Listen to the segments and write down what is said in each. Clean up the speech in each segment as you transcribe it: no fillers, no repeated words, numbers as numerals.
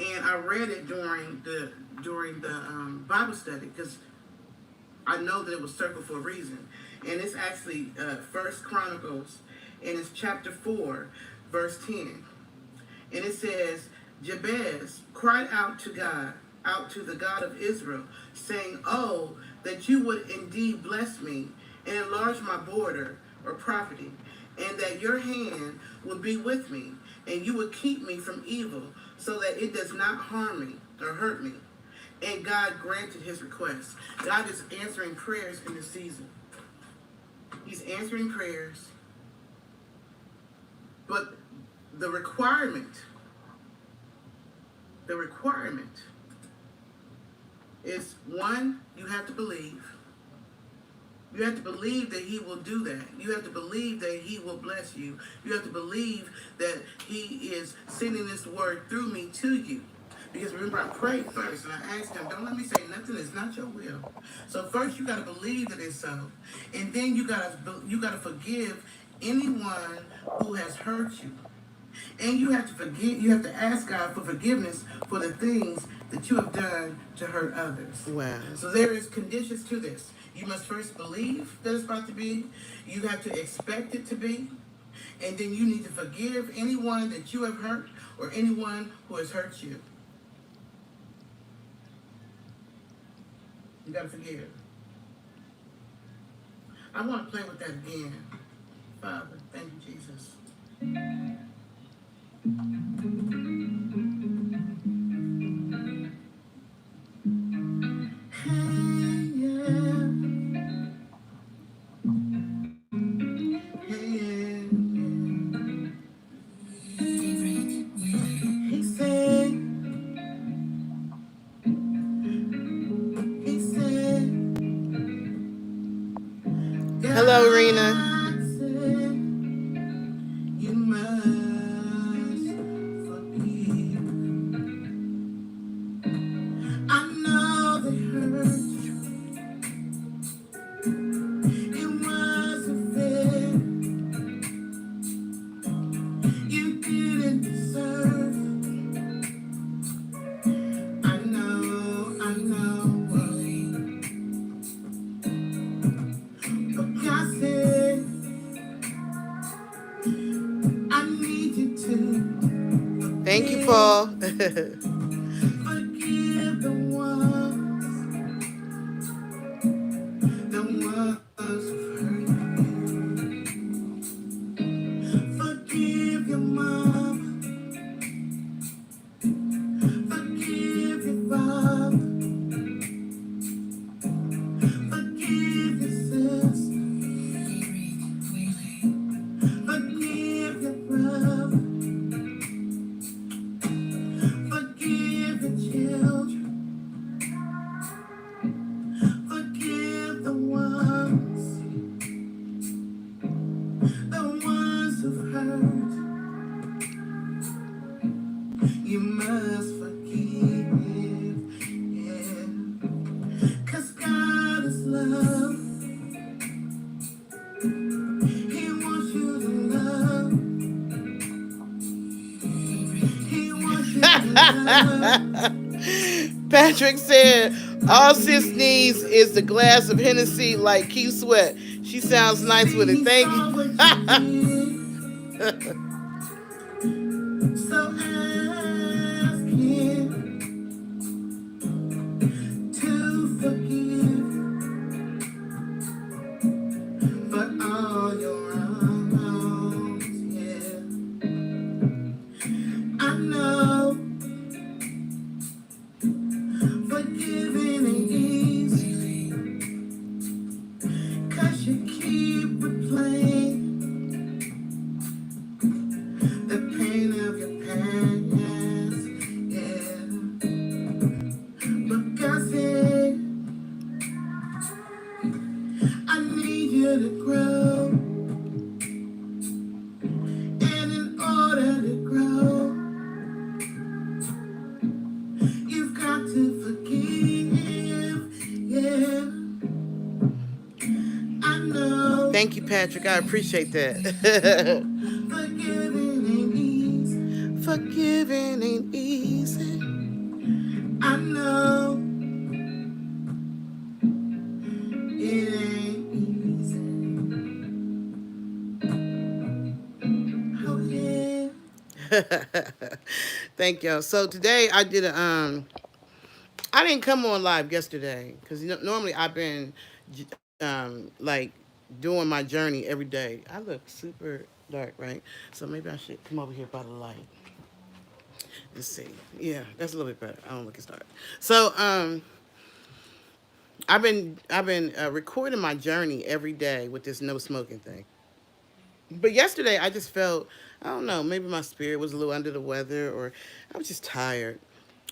and I read it during the Bible study because I know that it was circled for a reason. And it's actually First Chronicles, and it's chapter 4, verse 10. And it says, Jabez cried out to the God of Israel, saying, "Oh, that you would indeed bless me and enlarge my border or property, and that your hand would be with me, and you would keep me from evil, so that it does not harm me or hurt me." And God granted his request. God is answering prayers in this season. He's answering prayers. But the requirement is, one, you have to believe. You have to believe that he will do that. You have to believe that he will bless you. You have to believe that he is sending this word through me to you. Because remember, I prayed first and I asked him, don't let me say nothing that's not your will. So first you got to believe that it's so. And then you got to forgive anyone who has hurt you. And you have to forgive. You have to ask God for forgiveness for the things that you have done to hurt others. Wow. So there is conditions to this. You must first believe that it's about to be. You have to expect it to be. And then you need to forgive anyone that you have hurt or anyone who has hurt you. You got to forgive. I want to play with that again. Father, thank you, Jesus. Hello, Rena. Thank you, Paul. Forgive the ones who hurt you. Forgive your mom. Forgive your father. Forgive your sister. Forgive your brother. Forgive your children. Forgive the ones who've hurt. You must forgive, yeah. 'Cause God is love. He wants you to love. He wants you to love. Patrick said, all sis needs is the glass of Hennessy like Keith Sweat. She sounds nice with it. Thank you. So ask him to forgive for all your wrongs, yeah. I know forgiving ain't easy, 'cause you keep replaying the pain of your past, yeah. But God said, I need you to grow. And in order to grow, you've got to forgive, yeah. I know. Thank you, Patrick. I appreciate that. Forgiving ain't easy. Forgiving ain't easy. I know it ain't easy. Oh yeah. Thank y'all. So today I did a I didn't come on live yesterday because normally I've been like doing my journey every day. I look super dark, right? So maybe I should come over here by the light. Let's see. Yeah, that's a little bit better. I don't look as dark. So I've been recording my journey every day with this no smoking thing. But yesterday I just felt, I don't know, maybe my spirit was a little under the weather or I was just tired.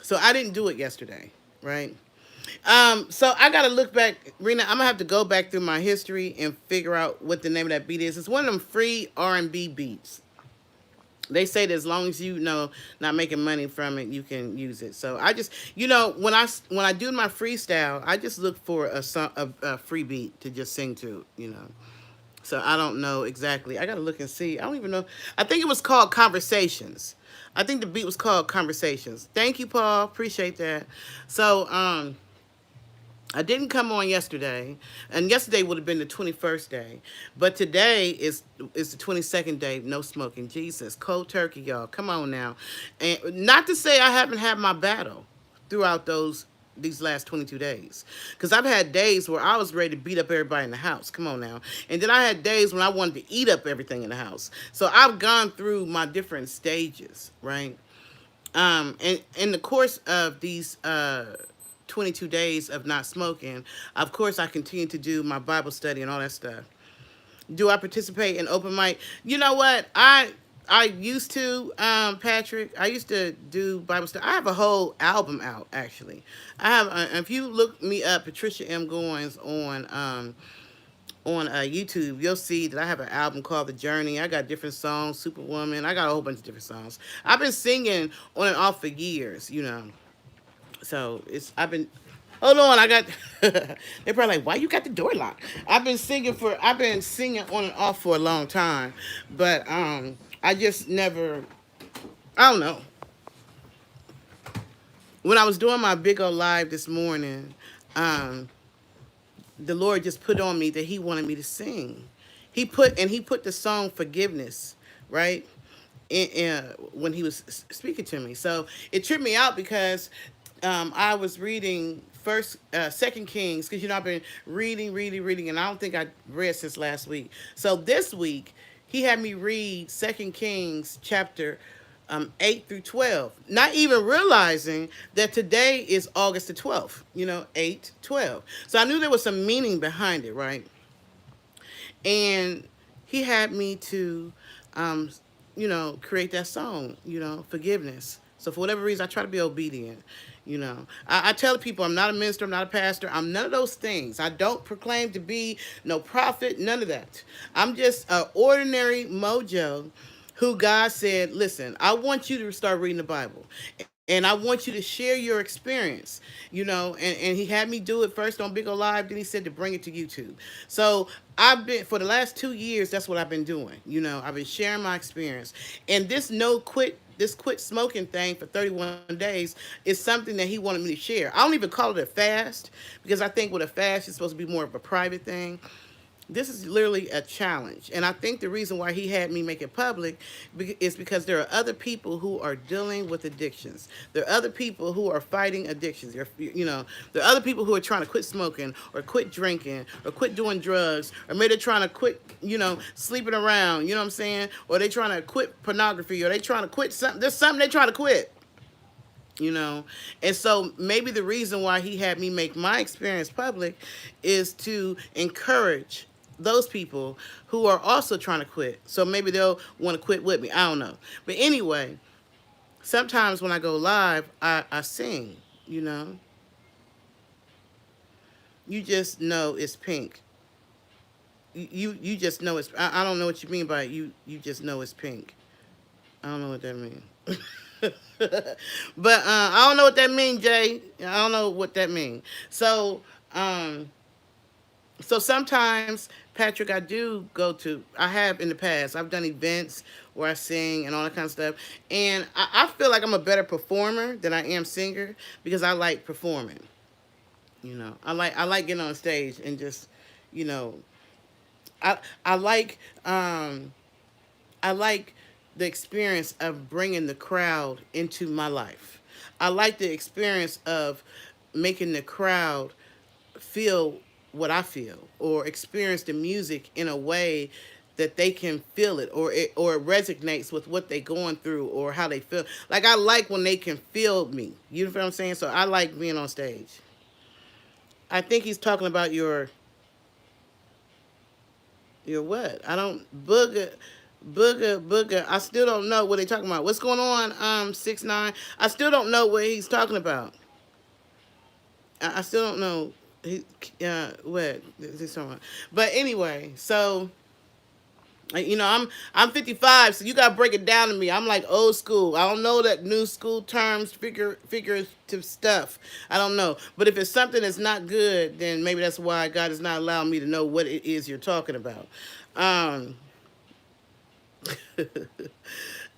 So I didn't do it yesterday, right? So I gotta look back, Rena. I'm gonna have to go back through my history and figure out what the name of that beat is. It's one of them free R&B beats. They say that as long as you know not making money from it, you can use it. So I just, when I do my freestyle, I just look for a free beat to just sing to, So I don't know exactly. I gotta look and see. I don't even know. I think it was called Conversations. I think the beat was called Conversations. Thank you, Paul. Appreciate that. So I didn't come on yesterday, and yesterday would have been the 21st day, but today is the 22nd day. No smoking. Jesus, cold turkey, y'all. Come on now, and not to say I haven't had my battle throughout these last 22 days, because I've had days where I was ready to beat up everybody in the house. Come on now, and then I had days when I wanted to eat up everything in the house. So I've gone through my different stages, right? And in the course of these 22 days of not smoking, of course, I continue to do my Bible study and all that stuff. Do I participate in open mic? You know what? I used to, Patrick. I used to do Bible study. I have a whole album out, actually. I have. If you look me up, Patricia M. Goins on YouTube, you'll see that I have an album called The Journey. I got different songs, Superwoman. I got a whole bunch of different songs. I've been singing on and off for years. So I've been. Hold on, I got. They're probably like, "Why you got the door locked?" I've been singing on and off for a long time, but I just never. I don't know. When I was doing my big old live this morning, um, the Lord just put on me that He wanted me to sing. He put the song "Forgiveness," right, when He was speaking to me. So it tripped me out because I was reading Second Kings, because I've been reading, and I don't think I read since last week. So this week He had me read Second Kings chapter 8 through 12, not even realizing that today is August the 12th, 8/12. So I knew there was some meaning behind it, right? And He had me to, um, create that song, forgiveness. So for whatever reason, I try to be obedient. I tell people I'm not a minister, I'm not a pastor, I'm none of those things. I don't proclaim to be no prophet, none of that. I'm just an ordinary mojo who God said, listen, I want you to start reading the Bible. And I want you to share your experience, and He had me do it first on Big O Live, then He said to bring it to YouTube. So for the last 2 years, that's what I've been doing. I've been sharing my experience. And this quit smoking thing for 31 days is something that He wanted me to share. I don't even call it a fast, because I think with a fast, it's supposed to be more of a private thing. This is literally a challenge. And I think the reason why He had me make it public is because there are other people who are dealing with addictions. There are other people who are fighting addictions. There are other people who are trying to quit smoking or quit drinking or quit doing drugs, or maybe they're trying to quit, sleeping around, you know what I'm saying? Or they're trying to quit pornography, or they're trying to quit something. There's something they're trying to quit. And so maybe the reason why He had me make my experience public is to encourage those people who are also trying to quit. So maybe they'll want to quit with me. I don't know. But anyway, sometimes when I go live, I sing, you know. You just know it's pink. You just know it's, I don't know what you mean by it. You just know it's pink. I don't know what that means. But I don't know what that means, Jay. I don't know what that means. So So sometimes, Patrick, I have in the past, I've done events where I sing and all that kind of stuff. And I feel like I'm a better performer than I am singer because I like performing. I like getting on stage and just, you know, I, I like, um, I like the experience of bringing the crowd into my life. I like the experience of making the crowd feel what I feel or experience the music in a way that they can feel it, or it resonates with what they're going through or how they feel. Like I like when they can feel me. You know what I'm saying? So I like being on stage. I think he's talking about your what? I don't booger. I still don't know what they're talking about. What's going on? 6ix9ine. I still don't know what he's talking about. I still don't know. He what this song. But anyway, so I'm 55, so you gotta break it down to me. I'm like old school. I don't know that new school terms, figurative stuff. I don't know. But if it's something that's not good, then maybe that's why God is not allowing me to know what it is you're talking about. Um,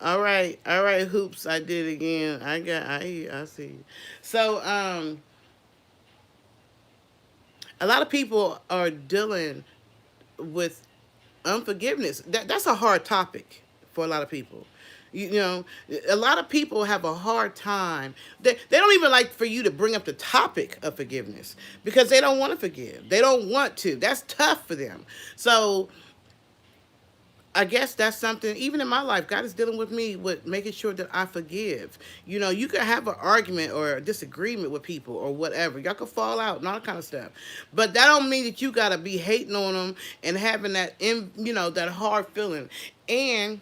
all right, hoops. I did it again. I see. So a lot of people are dealing with unforgiveness. That's a hard topic for a lot of people. You know, a lot of people have a hard time. They don't even like for you to bring up the topic of forgiveness because they don't want to forgive. They don't want to. That's tough for them. So I guess that's something, even in my life, God is dealing with me with making sure that I forgive. You can have an argument or a disagreement with people or whatever. Y'all can fall out and all that kind of stuff. But that don't mean that you got to be hating on them and having that hard feeling. And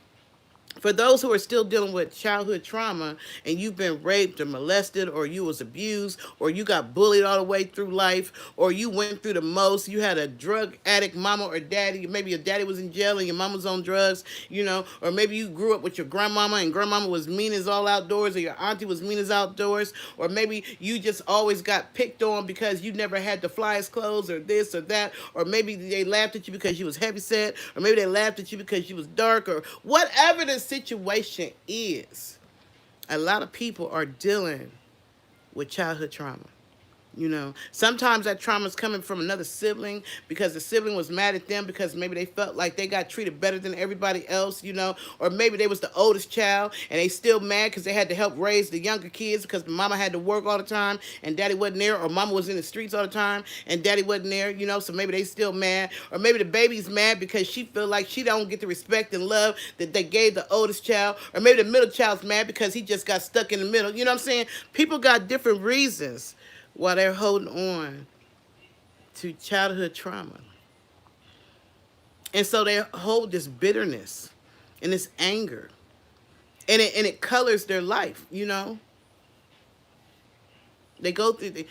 for those who are still dealing with childhood trauma and you've been raped or molested or you was abused or you got bullied all the way through life or you went through the most, you had a drug addict mama or daddy, maybe your daddy was in jail and your mama was on drugs, or maybe you grew up with your grandmama and grandmama was mean as all outdoors, or your auntie was mean as outdoors, or maybe you just always got picked on because you never had the flyest clothes or this or that, or maybe they laughed at you because you was heavy set, or maybe they laughed at you because you was dark, or whatever the situation is. A lot of people are dealing with childhood trauma. Sometimes that trauma is coming from another sibling because the sibling was mad at them because maybe they felt like they got treated better than everybody else, or maybe they was the oldest child and they still mad because they had to help raise the younger kids because mama had to work all the time and daddy wasn't there, or mama was in the streets all the time and daddy wasn't there, so maybe they still mad, or maybe the baby's mad because she feel like she don't get the respect and love that they gave the oldest child, or maybe the middle child's mad because he just got stuck in the middle. You know what I'm saying? People got different reasons while they're holding on to childhood trauma. And so they hold this bitterness and this anger. And it colors their life. They go through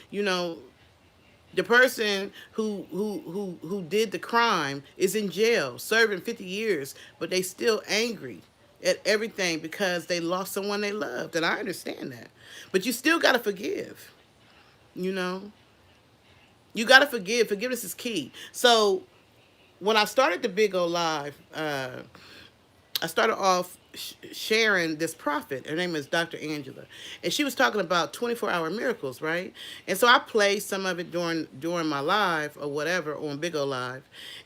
the person who did the crime is in jail, serving 50 years, but they still angry at everything because they lost someone they loved. And I understand that. But you still gotta forgive. You know, you got to forgive. Forgiveness is key. So when I started the Big O Live, I started off sharing this prophet. Her name is Dr. Angela. And she was talking about 24-hour miracles, right? And so I played some of it during my live or whatever on Big O Live.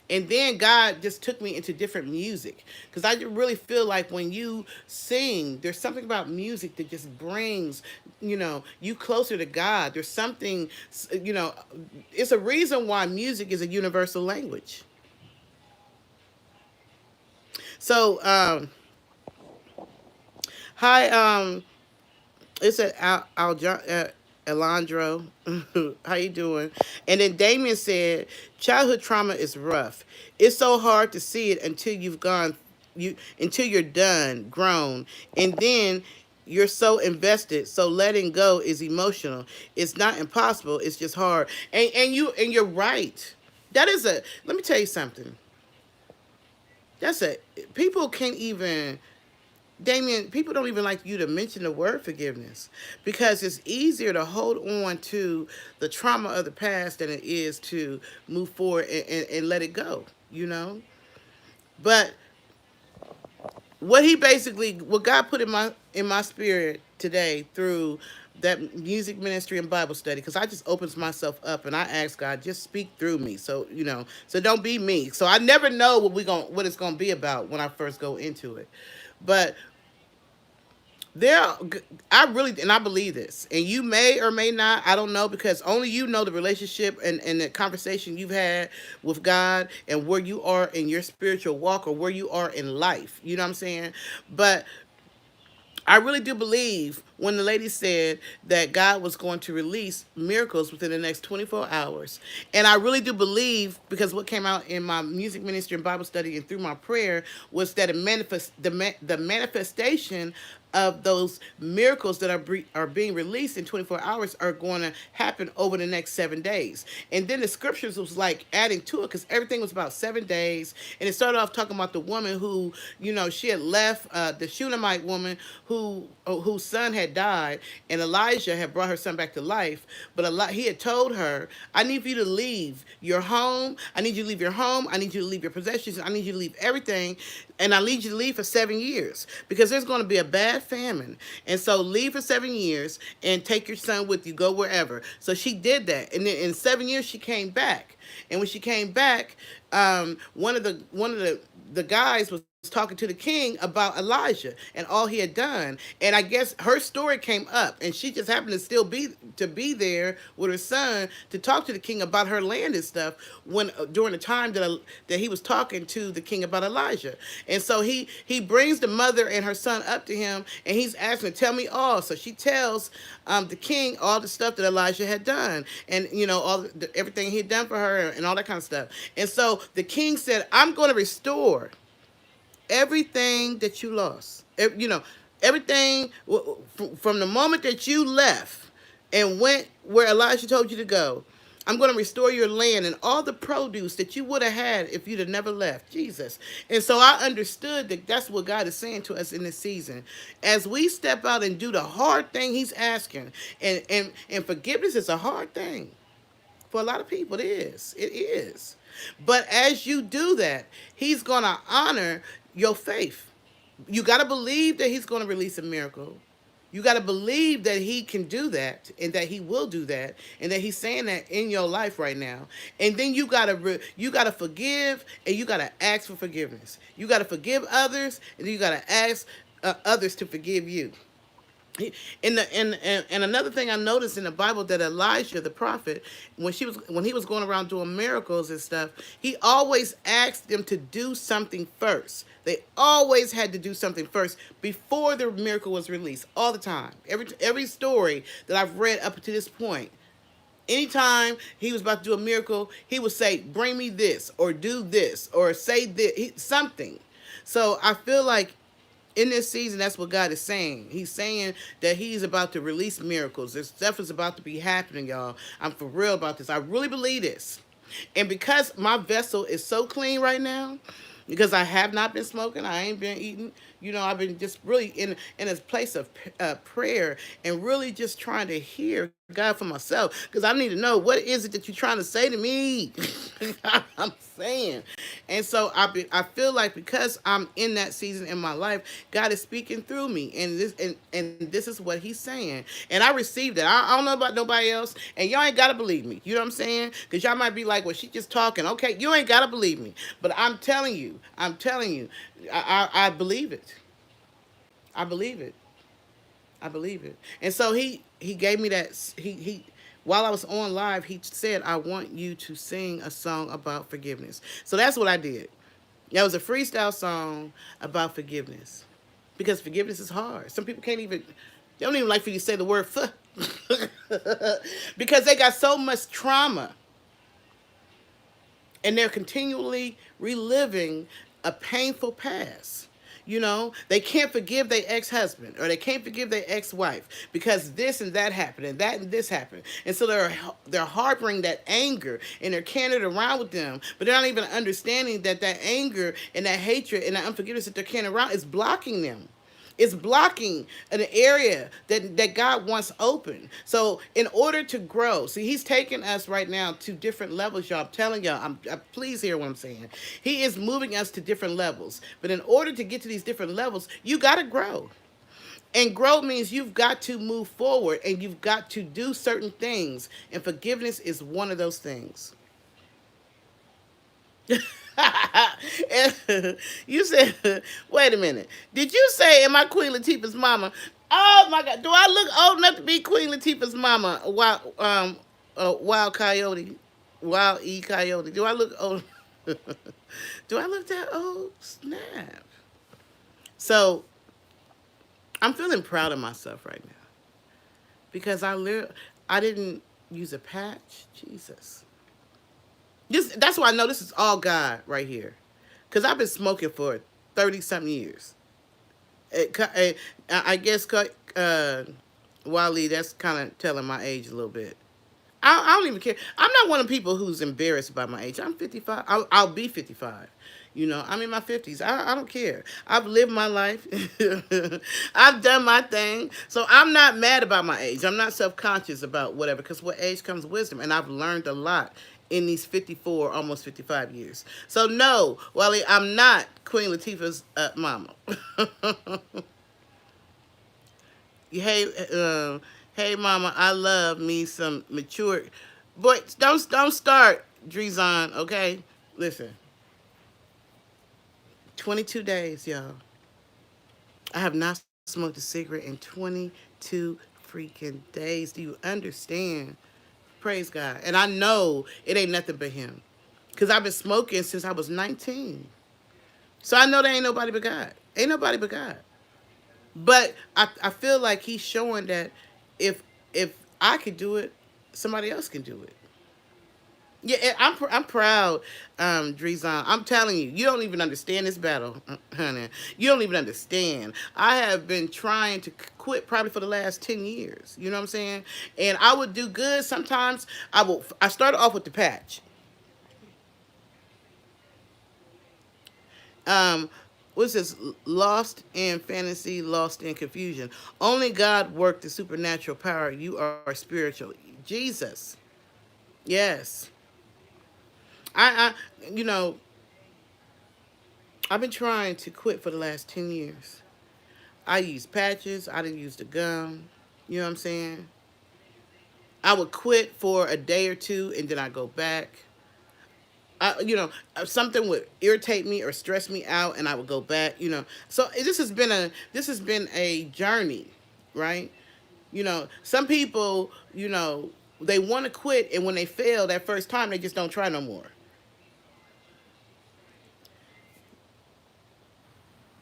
And then God just took me into different music. Because I really feel like when you sing, there's something about music that just brings, you closer to God. There's something, it's a reason why music is a universal language. So, hi, it's Alondro. How you doing? And then Damien said, childhood trauma is rough. It's so hard to see it until you're done, grown, and then you're so invested. So letting go is emotional. It's not impossible. It's just hard. And you're right. Let me tell you something. People can't even Damien, people don't even like you to mention the word forgiveness because it's easier to hold on to the trauma of the past than it is to move forward and let it go, you know? But what God put in my spirit today through that music ministry and Bible study, because I just opens myself up and I ask God, just speak through me. So, so don't be me. So I never know what it's gonna be about when I first go into it. But there, I really, and I believe this, and you may or may not, I don't know, because only you know the relationship and the conversation you've had with God and where you are in your spiritual walk or where you are in life. You know what I'm saying? But I really do believe when the lady said that God was going to release miracles within the next 24 hours. And I really do believe, because what came out in my music ministry and Bible study and through my prayer was that the manifestation of those miracles that are being released in 24 hours are going to happen over the next 7 days. And then the scriptures was like adding to it because everything was about 7 days. And it started off talking about the woman who, she had left, the Shunammite woman whose son had died, and Elijah had brought her son back to life. But he had told her, I need for you to leave your home. I need you to leave your home. I need you to leave your possessions. I need you to leave everything. And I need you to leave for 7 years because there's going to be a bad famine. And so leave for 7 years and take your son with you. Go wherever. So she did that. And then in 7 years, she came back. And when she came back, one of the guys was talking to the king about Elijah and all he had done. And I guess her story came up, and she just happened to still be there with her son to talk to the king about her land and stuff when during the time that he was talking to the king about Elijah. And so he brings the mother and her son up to him, and he's asking, tell me all. So she tells the king all the stuff that Elijah had done, and everything he had done for her and all that kind of stuff. And so the king said, I'm going to restore everything that you lost. Everything from the moment that you left and went where Elijah told you to go. I'm going to restore your land and all the produce that you would have had if you'd have never left. Jesus. And so I understood that that's what God is saying to us in this season. As we step out and do the hard thing he's asking, and forgiveness is a hard thing. For a lot of people, it is. It is. But as you do that, he's going to honor your faith. You got to believe that he's going to release a miracle. You got to believe that he can do that and that he will do that and that he's saying that in your life right now. And then you got to forgive, and you got to ask for forgiveness. You got to forgive others, and then you got to ask others to forgive you. And another thing I noticed in the Bible, that Elijah the prophet, when he was going around doing miracles and stuff, he always asked them to do something first. They always had to do something first before the miracle was released. All the time, every story that I've read up to this point, anytime he was about to do a miracle, he would say, "Bring me this," or "Do this," or "Say this," something. So I feel like in this season, that's what God is saying. He's saying that he's about to release miracles. This stuff is about to be happening, y'all. I'm for real about this. I really believe this. And because my vessel is so clean right now, because I have not been smoking, I ain't been eating, I've been just really in a place of prayer and really just trying to hear God for myself, because I need to know, what is it that you're trying to say to me? I'm saying. And so I feel like because I'm in that season in my life, God is speaking through me, and this is what he's saying, and I received it. I don't know about nobody else, and y'all ain't gotta believe me. You know what I'm saying? Because y'all might be like, well, she just talking. Okay, you ain't gotta believe me, but I'm telling you, I believe it. I believe it. I believe it. And so he gave me that. He while I was on live, he said, I want you to sing a song about forgiveness. So that's what I did. That was a freestyle song about forgiveness, because forgiveness is hard. Some people they don't even like for you to say the word because they got so much trauma, and they're continually reliving a painful past. They can't forgive their ex-husband, or they can't forgive their ex-wife because this and that happened and that and this happened. And so they're harboring that anger, and they're carrying it around with them, but they're not even understanding that anger and that hatred and that unforgiveness that they're carrying around is blocking them. It's blocking an area that God wants open. So in order to grow, see, he's taking us right now to different levels, y'all. I'm telling y'all, please hear what I'm saying. He is moving us to different levels. But in order to get to these different levels, you got to grow. And grow means you've got to move forward and you've got to do certain things. And forgiveness is one of those things. You said, wait a minute. Did you say, am I Queen Latifah's mama? Oh my God. Do I look old enough to be Queen Latifah's mama? Wild Coyote. Wild E Coyote. Do I look old? Do I look that old? Snap. So I'm feeling proud of myself right now because I didn't use a patch. Jesus. That's why I know this is all God right here. Because I've been smoking for 30-something years. I guess, Wally, that's kind of telling my age a little bit. I don't even care. I'm not one of the people who's embarrassed about my age. I'm 55. I'll be 55. You know, I'm in my 50s. I don't care. I've lived my life. I've done my thing. So I'm not mad about my age. I'm not self-conscious about whatever, because with age comes wisdom. And I've learned a lot in these 54, almost 55 years. So no, Wally, I'm not Queen Latifah's mama. Hey, hey, mama, I love me some mature. Boy, don't start, Drizon, okay? Listen, 22 days, y'all. I have not smoked a cigarette in 22 freaking days. Do you understand? Praise God. And I know it ain't nothing but him. Because I've been smoking since I was 19. So I know there ain't nobody but God. Ain't nobody but God. But I feel like he's showing that if I could do it, somebody else can do it. Yeah, I'm proud, Drizon. I'm telling you, you don't even understand this battle, honey. You don't even understand. I have been trying to quit probably for the last 10 years. You know what I'm saying? And I would do good. Sometimes I started off with the patch. Um, what's this? Lost in fantasy, lost in confusion. Only God worked the supernatural power. You are spiritual. Jesus. Yes. You know, I've been trying to quit for the last 10 years. I use patches. I didn't use the gum. You know what I'm saying? I would quit for a day or two and then I go back. Something would irritate me or stress me out, and I would go back. So this has been a journey, right? Some people, they want to quit, and when they fail that first time, they just don't try no more.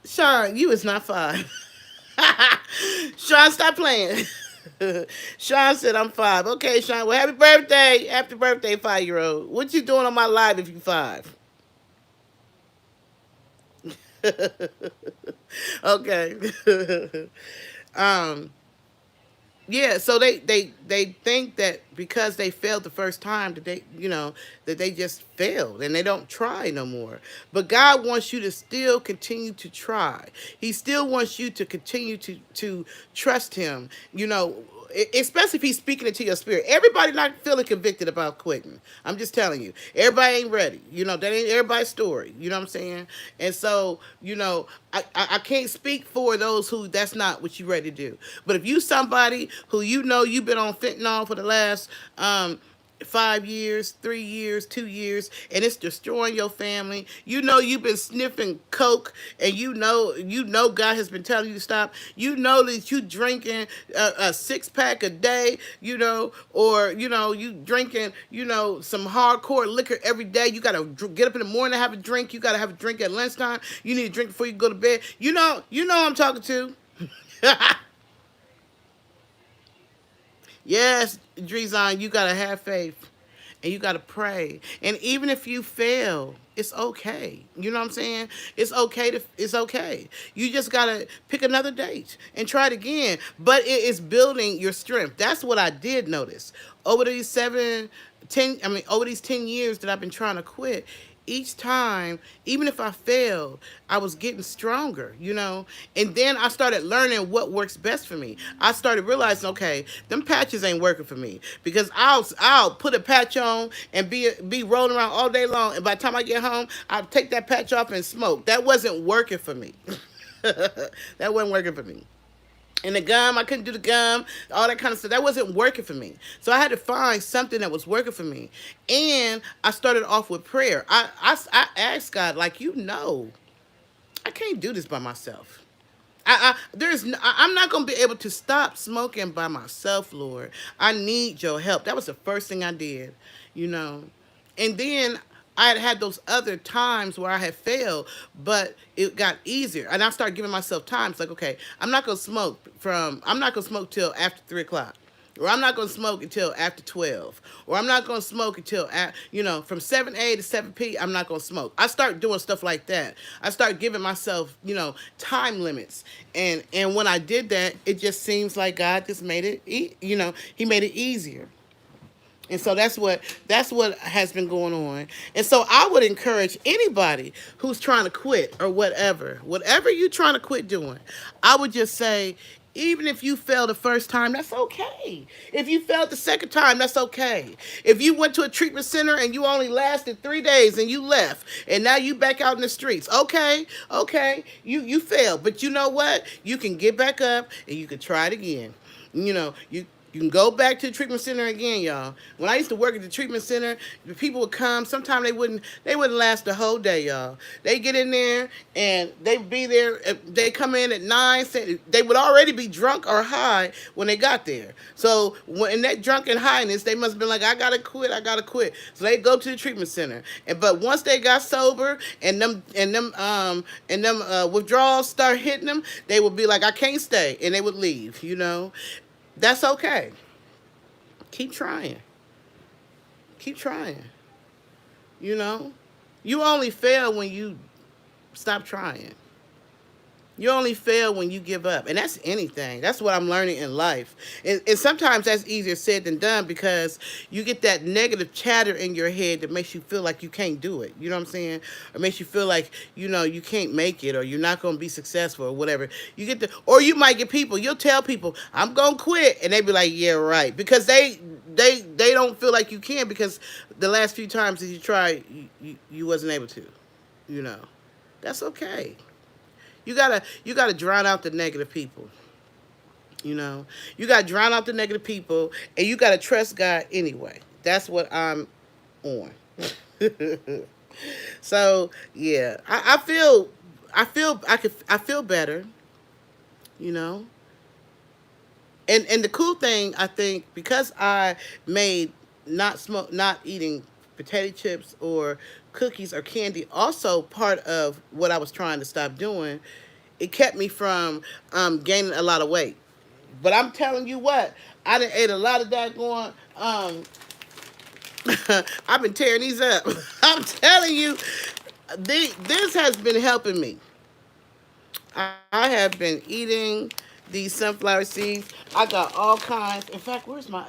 Sean, you is not five. Sean, stop playing. Sean said I'm five. Okay, Sean. Well, happy birthday. Happy birthday, 5-year-old. What you doing on my live if you five? Okay. um, yeah, so they think that because they failed the first time that they just failed and they don't try no more. But God wants you to still continue to try. He still wants you to continue to trust him. Especially if he's speaking into your spirit. Everybody not feeling convicted about quitting. I'm just telling you. Everybody ain't ready. That ain't everybody's story. You know what I'm saying? And so, I can't speak for those who that's not what you ready to do. But if you somebody who you've been on fentanyl for the last 5 years, 3 years, 2 years, and it's destroying your family. You've been sniffing coke, and God has been telling you to stop. That you drinking a 6-pack a day, or you drinking some hardcore liquor every day. You gotta get up in the morning and have a drink. You gotta have a drink at lunchtime. You need a drink before you go to bed. I'm talking to. Yes, Drizon, you gotta have faith and you gotta pray. And even if you fail, it's okay. You know what I'm saying? It's okay. You just gotta pick another date and try it again. But it is building your strength. That's what I did notice. Over these 10 years that I've been trying to quit, each time, even if I failed, I was getting stronger, you know? And then I started learning what works best for me. I started realizing, okay, them patches ain't working for me because I'll put a patch on and be rolling around all day long, and by the time I get home, I'll take that patch off and smoke. That wasn't working for me. That wasn't working for me. And the gum, I couldn't do the gum, all that kind of stuff. That wasn't working for me. So I had to find something that was working for me. And I started off with prayer. I asked God, like, you know, I can't do this by myself. I'm not gonna be able to stop smoking by myself, Lord. I need your help. That was the first thing I did, you know. And then I had those other times where I had failed, but it got easier. And I started giving myself time. It's like, okay, I'm not gonna smoke till after 3 o'clock. Or I'm not going to smoke until after 12. Or I'm not going to smoke until, from 7 a to 7 p, I'm not going to smoke. I start doing stuff like that. I start giving myself, time limits. And when I did that, it just seems like God just made it, he made it easier. And so that's what has been going on. And so I would encourage anybody who's trying to quit or whatever you're trying to quit doing, I would just say, even if you failed the first time, that's okay. If you failed the second time, that's okay. If you went to a treatment center and you only lasted 3 days and you left and now you back out in the streets, okay, you failed. But you know what? You can get back up and you can try it again. You can go back to the treatment center again, y'all. When I used to work at the treatment center, the people would come. Sometimes they wouldn't last the whole day, y'all. They get in there and they'd be there. They come in at 9. They would already be drunk or high when they got there. So in that drunken highness, they must have been like, I gotta quit. So they go to the treatment center. But once they got sober and them withdrawals start hitting them, they would be like, I can't stay, and they would leave. That's okay. Keep trying. You only fail when you stop trying. You only fail when you give up. And that's anything. That's what I'm learning in life. And sometimes that's easier said than done because you get that negative chatter in your head that makes you feel like you can't do it. You know what I'm saying? Or makes you feel like, you can't make it or you're not going to be successful or whatever. Or you might get people, you'll tell people, I'm going to quit. And they be like, yeah, right. Because they don't feel like you can because the last few times that you tried, you wasn't able to. That's okay. You gotta drown out the negative people. You gotta drown out the negative people, and you gotta trust God anyway. That's what I'm on. So yeah, I feel better. And the cool thing, I think, because I made not eating potato chips or cookies or candy also part of what I was trying to stop doing, it kept me from gaining a lot of weight. But I'm telling you what, I done ate a lot of that going. I've been tearing these up. I'm telling you, this has been helping me. I have been eating these sunflower seeds. I got all kinds. In fact, where's my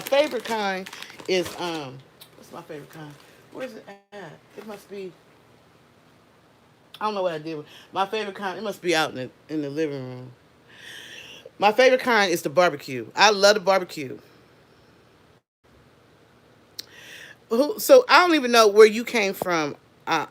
favorite kind is what's my favorite kind? Where's it at? It must be. I don't know what I did with my favorite kind. It must be out in the living room. My favorite kind is the barbecue. I love the barbecue. So I don't even know where you came from,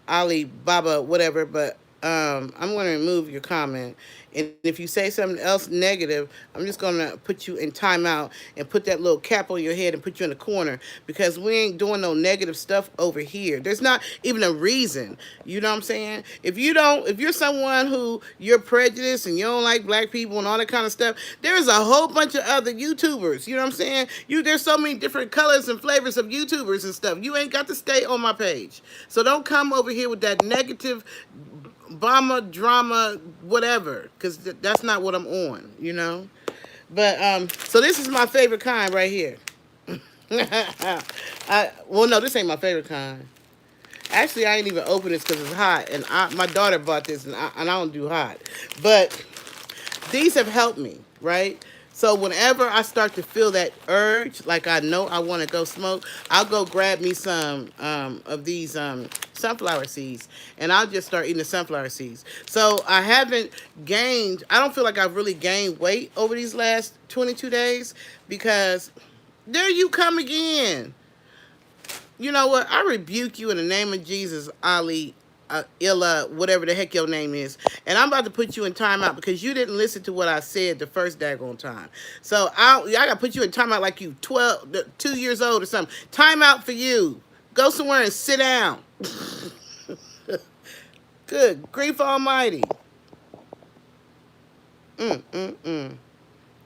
Ali Baba, whatever. But I'm going to remove your comment. And if you say something else negative, I'm just going to put you in timeout and put that little cap on your head and put you in the corner because we ain't doing no negative stuff over here. There's not even a reason. You know what I'm saying? If you're someone who you're prejudiced and you don't like black people and all that kind of stuff, there's a whole bunch of other YouTubers. You know what I'm saying? There's so many different colors and flavors of YouTubers and stuff. You ain't got to stay on my page. So don't come over here with that negative Obama drama, whatever, because that's not what I'm on, But so this is my favorite kind right here. No, this ain't my favorite kind. Actually, I ain't even open this because it's hot, and my daughter bought this, and I don't do hot. But these have helped me, right? So whenever I start to feel that urge, like I know I want to go smoke, I'll go grab me some of these sunflower seeds, and I'll just start eating the sunflower seeds. So I haven't gained. I don't feel like I've really gained weight over these last 22 days because there you come again. You know what? I rebuke you in the name of Jesus, Ali, Illa, whatever the heck your name is. And I'm about to put you in timeout because you didn't listen to what I said the first daggone time. So I got to put you in timeout like you 2 years old or something. Timeout for you. Go somewhere and sit down. Good grief almighty.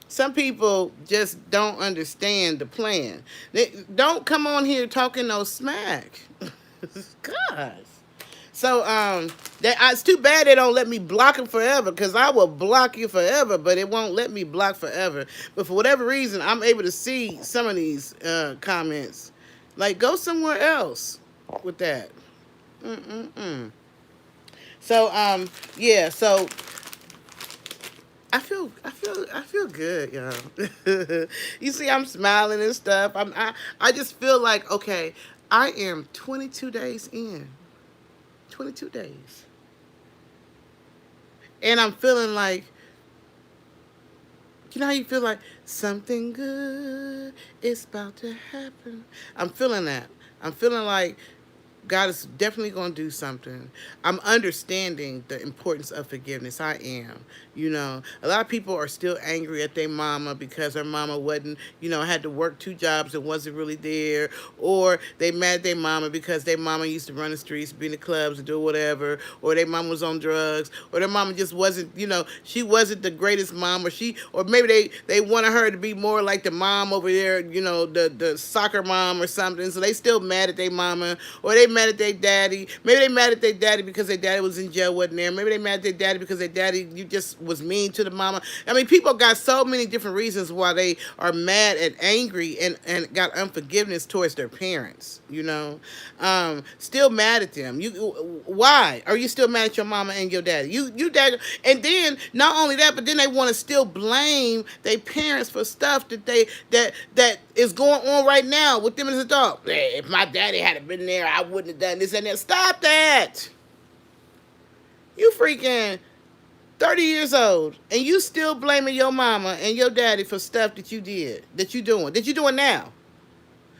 Some people just don't understand the plan. They don't come on here talking no smack. Gosh. So it's too bad they don't let me block them forever, because I will block you forever, but it won't let me block forever. But for whatever reason, I'm able to see some of these comments. Like, go somewhere else with that. So yeah. So I feel good, y'all. You see, I'm smiling and stuff. I just feel like, okay, I am 22 days in. 22 days. And I'm feeling like, you know how you feel like something good is about to happen? I'm feeling that. I'm feeling like God is definitely going to do something. I'm understanding the importance of forgiveness. I am. You know, a lot of people are still angry at their mama because her mama wasn't, had to work 2 jobs and wasn't really there. Or they mad at their mama because their mama used to run the streets, be in the clubs and do whatever. Or their mama was on drugs. Or their mama just wasn't, she wasn't the greatest mom. Or maybe they wanted her to be more like the mom over there, the soccer mom or something. So they still mad at their mama. Or they mad at their daddy. Maybe they mad at their daddy because their daddy was in jail, wasn't there. Maybe they mad at their daddy because their daddy just was mean to the mama. I mean, people got so many different reasons why they are mad and angry and got unforgiveness towards their parents, still mad at them. Why are you still mad at your mama and your daddy? You dad, and then not only that, but then they want to still blame their parents for stuff that is going on right now with them as an adult. Hey, if my daddy had been there, I wouldn't have done this and that. Stop that. You freaking 30 years old, and you still blaming your mama and your daddy for stuff that you did, that you're doing now.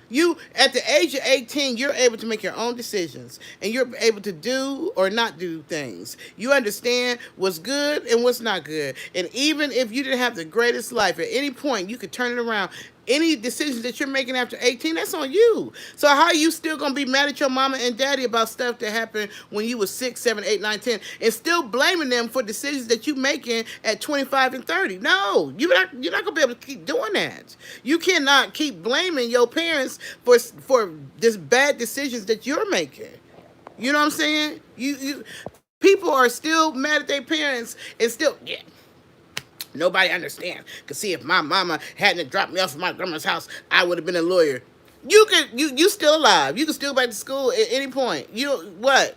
You, at the age of 18, you're able to make your own decisions, and you're able to do or not do things. You understand what's good and what's not good. And even if you didn't have the greatest life, at any point, you could turn it around. Any decisions that you're making after 18, that's on you. So how are you still going to be mad at your mama and daddy about stuff that happened when you were 6, 7, 8, 9, 10, and still blaming them for decisions that you're making at 25 and 30? No, you're not going to be able to keep doing that. You cannot keep blaming your parents for this bad decisions that you're making. You know what I'm saying? You people are still mad at their parents and still, yeah. Nobody understands. Cause see, if my mama hadn't dropped me off at my grandma's house, I would have been a lawyer. You still alive. You can still go back to school at any point. What?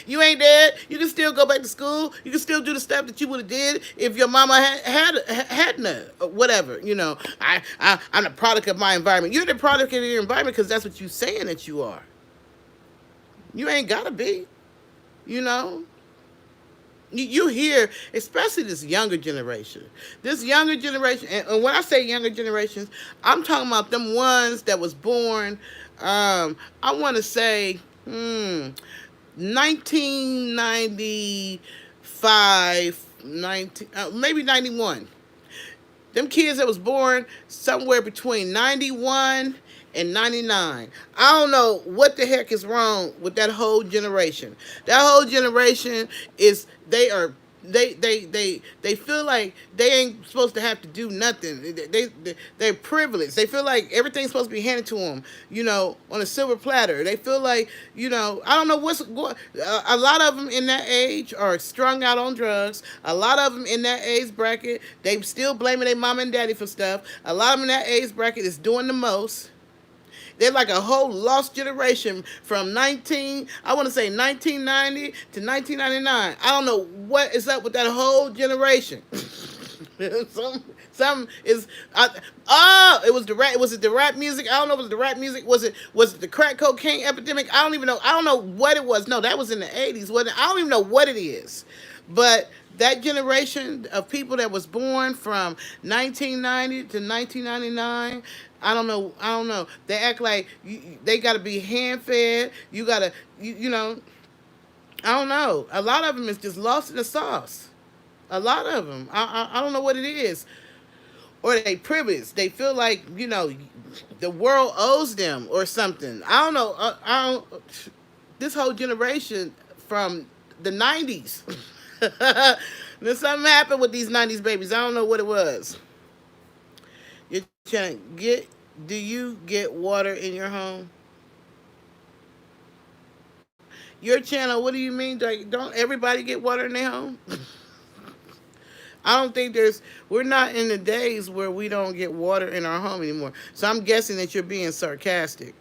You ain't dead. You can still go back to school. You can still do the stuff that you would have did if your mama hadn't, whatever. I'm the product of my environment. You're the product of your environment because that's what you're saying that you are. You ain't gotta be. You hear, especially this younger generation. This younger generation, and when I say younger generations, I'm talking about them ones that was born, I want to say, 1995, maybe 91. Them kids that was born somewhere between 91 and 99. I don't know what the heck is wrong with that whole generation. That whole generation is, they feel like they ain't supposed to have to do nothing. They're privileged. They feel like everything's supposed to be handed to them, on a silver platter. They feel like, I don't know what's going. A lot of them in that age are strung out on drugs. A lot of them in that age bracket, they still blaming their mom and daddy for stuff. A lot of them in that age bracket is doing the most. They're like a whole lost generation from 1990 to 1999. I don't know what is up with that whole generation. some some is oh, it was the rap, was it the rap music? I don't know if it was the rap music. Was it the crack cocaine epidemic? I don't even know. I don't know what it was. No, that was in the 80s. What I don't even know what it is. But that generation of people that was born from 1990 to 1999, I don't know. I don't know. They act like they got to be hand fed. You got to, you know, I don't know. A lot of them is just lost in the sauce. A lot of them. I don't know what it is. Or they privileged. They feel like, the world owes them or something. I don't know. I don't. This whole generation from the 90s. Then something happened with these 90s babies. I don't know what it was. You're trying to get. Do you get water in your home? Your channel. What do you mean? Like, don't everybody get water in their home? I don't think we're not in the days where we don't get water in our home anymore. So I'm guessing that you're being sarcastic.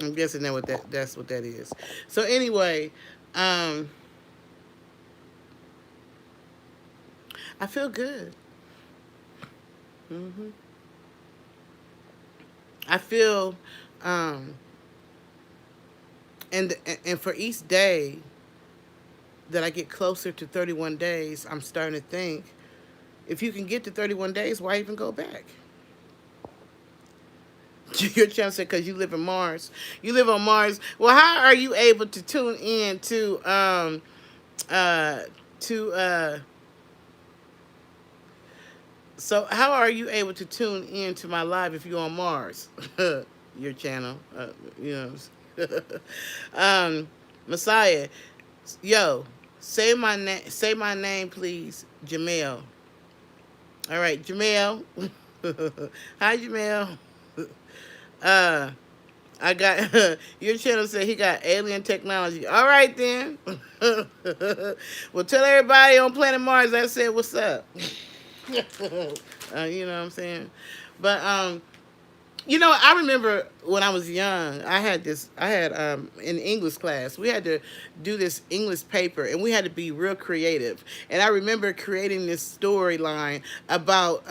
I'm guessing that's what that is. So anyway, I feel good. hmm I feel, um, and for each day that I get closer to 31 days, I'm starting to think, if you can get to 31 days, why even go back? Your channel said because you live in Mars. You live on Mars. Well, how are you able to tune in to so how are you able to tune in to my live if you're on Mars? Your channel, you know. Messiah, yo, say my name. Say my name, please, Jamel. All right, Jamel. Hi, Jamel. Uh, I got your channel said he got alien technology. All right then. Well, tell everybody on planet Mars I said what's up. You know what I'm saying? But I remember when I was young, I had in English class, we had to do this English paper and we had to be real creative. And I remember creating this storyline about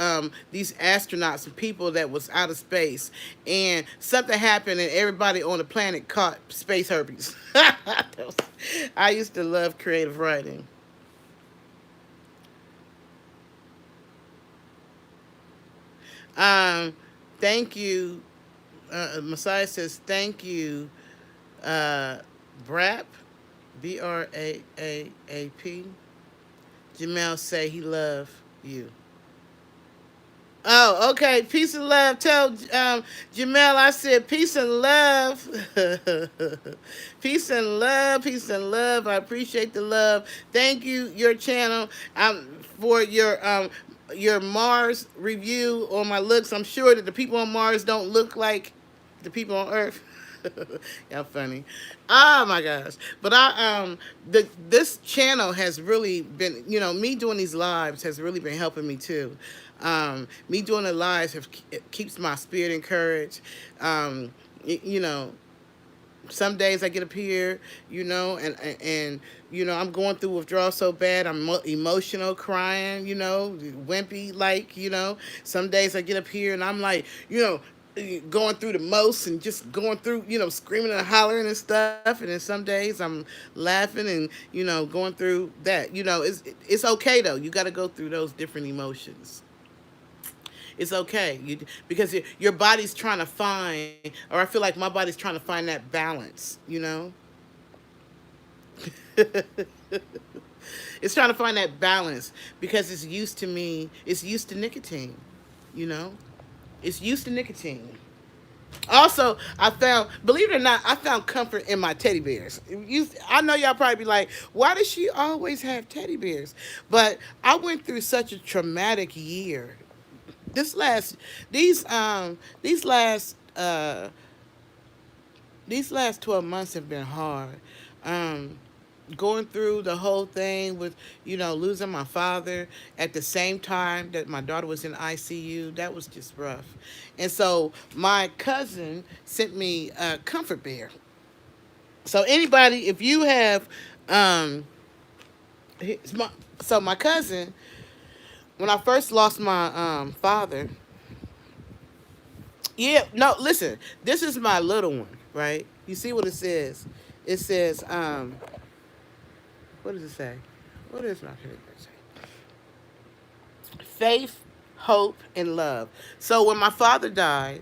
these astronauts and people that was out of space, and something happened and everybody on the planet caught space herpes. I used to love creative writing. Um, Thank you. Messiah says thank you. Brap, Braap. Jamel say he love you. Oh, okay. Peace and love. Tell Jamel I said peace and love. Peace and love. Peace and love. I appreciate the love. Thank you, your channel, for your Mars review on my looks. I'm sure that the people on Mars don't look like the people on Earth. Y'all funny. Oh my gosh. But this channel has really been, me doing these lives has really been helping me too. Me doing the lives it keeps my spirit encouraged. Um, you know, some days I get up here, and I'm going through withdrawal so bad. I'm emotional, crying, wimpy, like, Some days I get up here and I'm like, going through the most and just going through, screaming and hollering and stuff. And then some days I'm laughing and, going through that. It's okay though. You got to go through those different emotions. It's okay, because your body's trying to find, or I feel like my body's trying to find that balance. It's trying to find that balance because it's used to me. It's used to nicotine. You know, it's used to nicotine. Also, believe it or not, I found comfort in my teddy bears. I know y'all probably be like, why does she always have teddy bears? But I went through such a traumatic year. This last, these last 12 months have been hard. Um, Going through the whole thing with, losing my father at the same time that my daughter was in ICU, that was just rough. And so my cousin sent me a comfort bear. So anybody, if you have, so my cousin when I first lost my father, yeah, no, listen, this is my little one, right? You see what it says? It says, what does it say? What does my favorite say? Faith, hope, and love. So when my father died,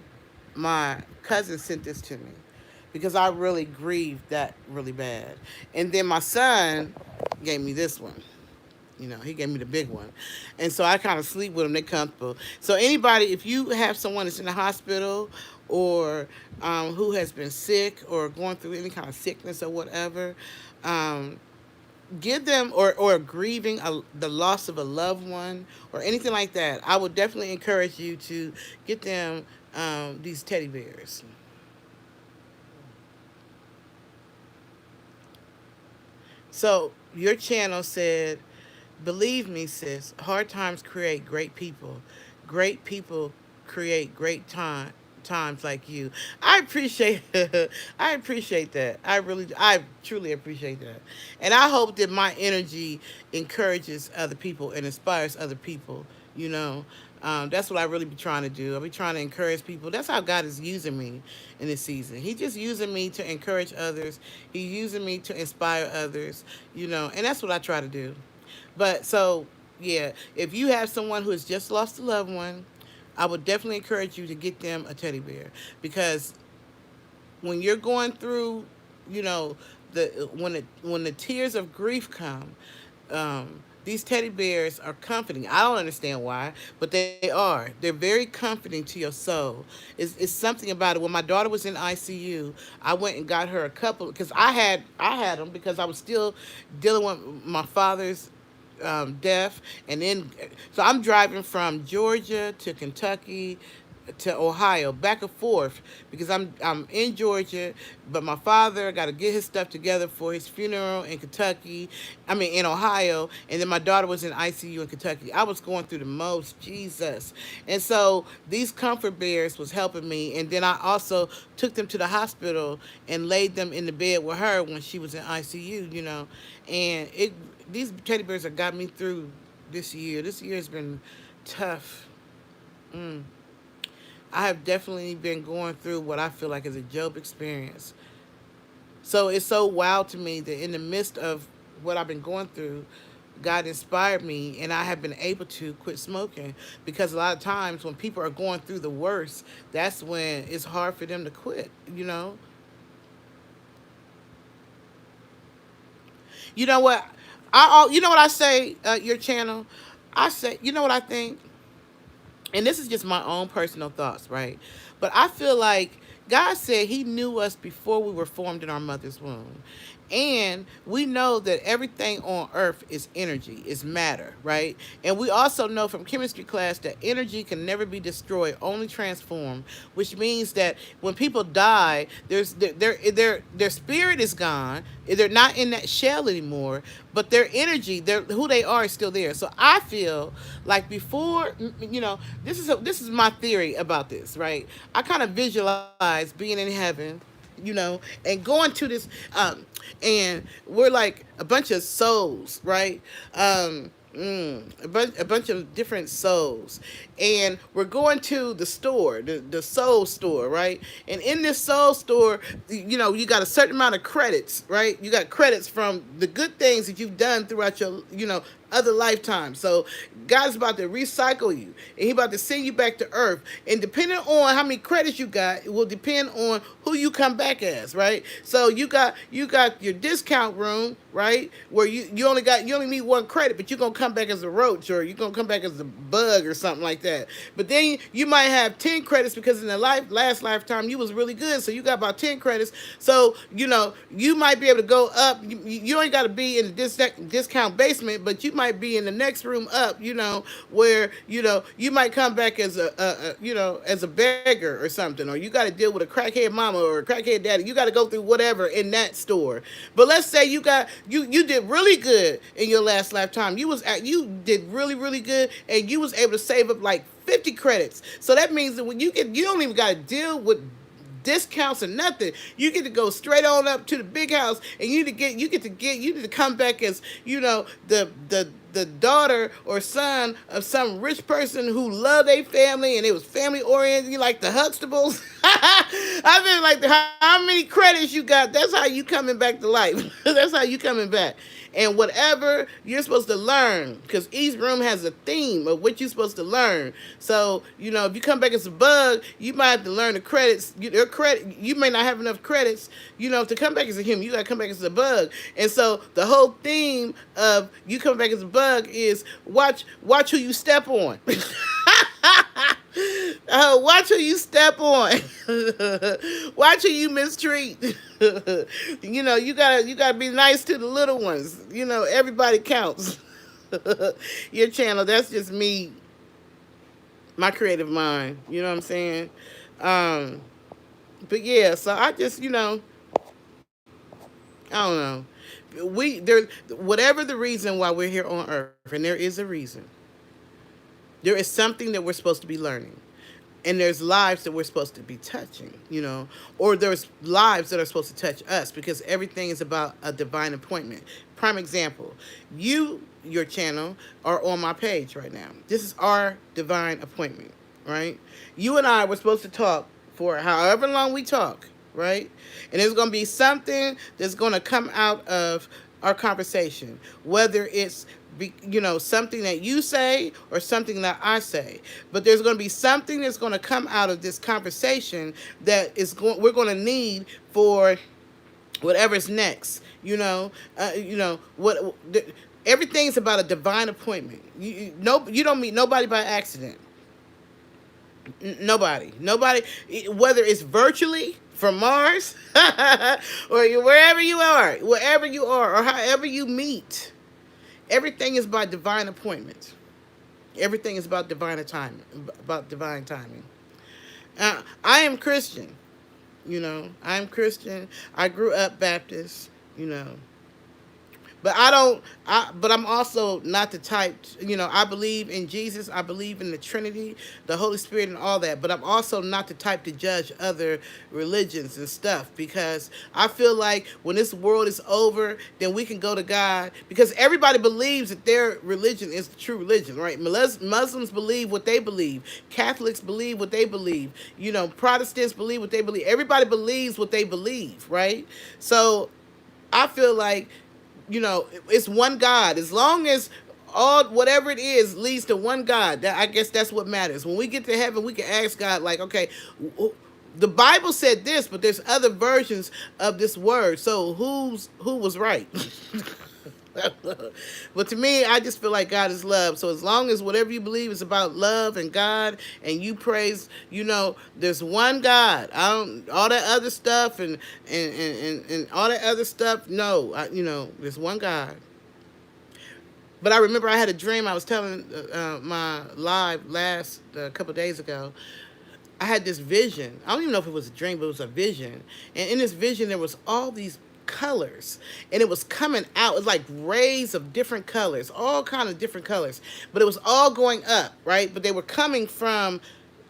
my cousin sent this to me because I really grieved that really bad. And then my son gave me this one. You know, he gave me the big one. And so I kind of sleep with them. They're comfortable. So anybody, if you have someone that's in the hospital or who has been sick or going through any kind of sickness or whatever, um, give them or grieving the loss of a loved one or anything like that, I would definitely encourage you to get them these teddy bears. So your channel said, believe me, sis, hard times create great people. Great people create times like you. I appreciate I appreciate that. I truly appreciate that. And I hope that my energy encourages other people and inspires other people, you know. That's what I really be trying to do. I be trying to encourage people. That's how God is using me in this season. He just using me to encourage others. He's using me to inspire others, you know, and that's what I try to do. But so, yeah, if you have someone who has just lost a loved one, I would definitely encourage you to get them a teddy bear because when you're going through, you know, when the tears of grief come, these teddy bears are comforting. I don't understand why, but they are. They're very comforting to your soul. It's something about it. When my daughter was in ICU, I went and got her a couple because I had them because I was still dealing with my father's death, and then so I'm driving from Georgia to Kentucky to Ohio, back and forth, because I'm in Georgia, but my father got to get his stuff together for his funeral in Kentucky. I mean in Ohio, and then my daughter was in ICU in Kentucky. I was going through the most, Jesus, and so these comfort bears was helping me, and then I also took them to the hospital and laid them in the bed with her when she was in ICU, you know, and it these teddy bears have got me through this year. This year has been tough. Mm. I have definitely been going through what I feel like is a Job experience. So it's so wild to me that in the midst of what I've been going through, God inspired me and I have been able to quit smoking because a lot of times when people are going through the worst, that's when it's hard for them to quit, you know? You know what? You know what I say, your channel? I say, you know what I think? And this is just my own personal thoughts, right? But I feel like God said he knew us before we were formed in our mother's womb. And we know that everything on earth is energy, is matter, right? And we also know from chemistry class that energy can never be destroyed, only transformed, which means that when people die, their spirit is gone. They're not in that shell anymore, but their energy, who they are is still there. So I feel like before, you know, this is my theory about this, right? I kind of visualize being in heaven, you know, and going to this, and we're like a bunch of souls, right? A bunch of different souls, and we're going to the store, the soul store, right? And in this soul store, you know, you got a certain amount of credits, right? You got credits from the good things that you've done throughout your, you know, other lifetimes. So God's about to recycle you, and He about to send you back to earth. And depending on how many credits you got, it will depend on who you come back as, right? So you got your discount room, right, where you only need one credit, but you're gonna come back as a roach, or you're gonna come back as a bug or something like that. But then you might have 10 credits because in the last lifetime you was really good, so you got about 10 credits. So you know you might be able to go up. You ain't got to be in the discount basement, but you might be in the next room up, you know, where, you know, you might come back as you know, as a beggar or something, or you got to deal with a crackhead mama or a crackhead daddy. You got to go through whatever in that store. But let's say you did really good in your last lifetime. You did really good, and you was able to save up like 50 credits. So that means that when you don't even got to deal with discounts or nothing. You get to go straight on up to the big house, and you need to come back as, the daughter or son of some rich person who loved their family and it was family oriented. You like the Huxtables. I mean, like how many credits you got. That's how you coming back to life. That's how you coming back. And whatever you're supposed to learn, because each room has a theme of what you're supposed to learn. So, if you come back as a bug, you might have to learn the credits. You may not have enough credits, to come back as a human. You got to come back as a bug. And so the whole theme of you coming back as a bug is watch who you step on. Watch who you step on. Watch who you mistreat. You gotta be nice to the little ones. Everybody counts. Your channel, that's just me, my creative mind. You know what I'm saying? But yeah, so I just, I don't know. Whatever the reason why we're here on Earth, and there is a reason. There is something that we're supposed to be learning. And there's lives that we're supposed to be touching, or there's lives that are supposed to touch us, because everything is about a divine appointment. Prime example, your channel, are on my page right now. This is our divine appointment, right? You and I were supposed to talk for however long we talk, right? And there's going to be something that's going to come out of our conversation, whether it's something that you say or something that I say. But there's going to be something that's going to come out of this conversation that we're going to need for whatever's next. Everything's about a divine appointment. You don't meet nobody by accident. Nobody, whether it's virtually from Mars or wherever you are, or however you meet. Everything is by divine appointment. Everything is about divine timing. I am Christian. I'm Christian. I grew up Baptist. But but I'm also not the type, I believe in Jesus. I believe in the Trinity, the Holy Spirit, and all that. But I'm also not the type to judge other religions and stuff, because I feel like when this world is over, then we can go to God, because everybody believes that their religion is the true religion, right? Muslims believe what they believe. Catholics believe what they believe. Protestants believe what they believe. Everybody believes what they believe, right? So I feel like, it's one God. As long as whatever it is leads to one God, I guess that's what matters. When we get to heaven, we can ask God, like, okay, the Bible said this, but there's other versions of this word. So who was right? But to me, I just feel like God is love. So as long as whatever you believe is about love and God, and you praise, there's one God. All that other stuff and all that other stuff. No, there's one God. But I remember I had a dream. I was telling my live last couple of days ago. I had this vision. I don't even know if it was a dream, but it was a vision. And in this vision, there was all these colors, and it was coming out. It was like rays of different colors, all kind of different colors, but it was all going up, right? But they were coming from,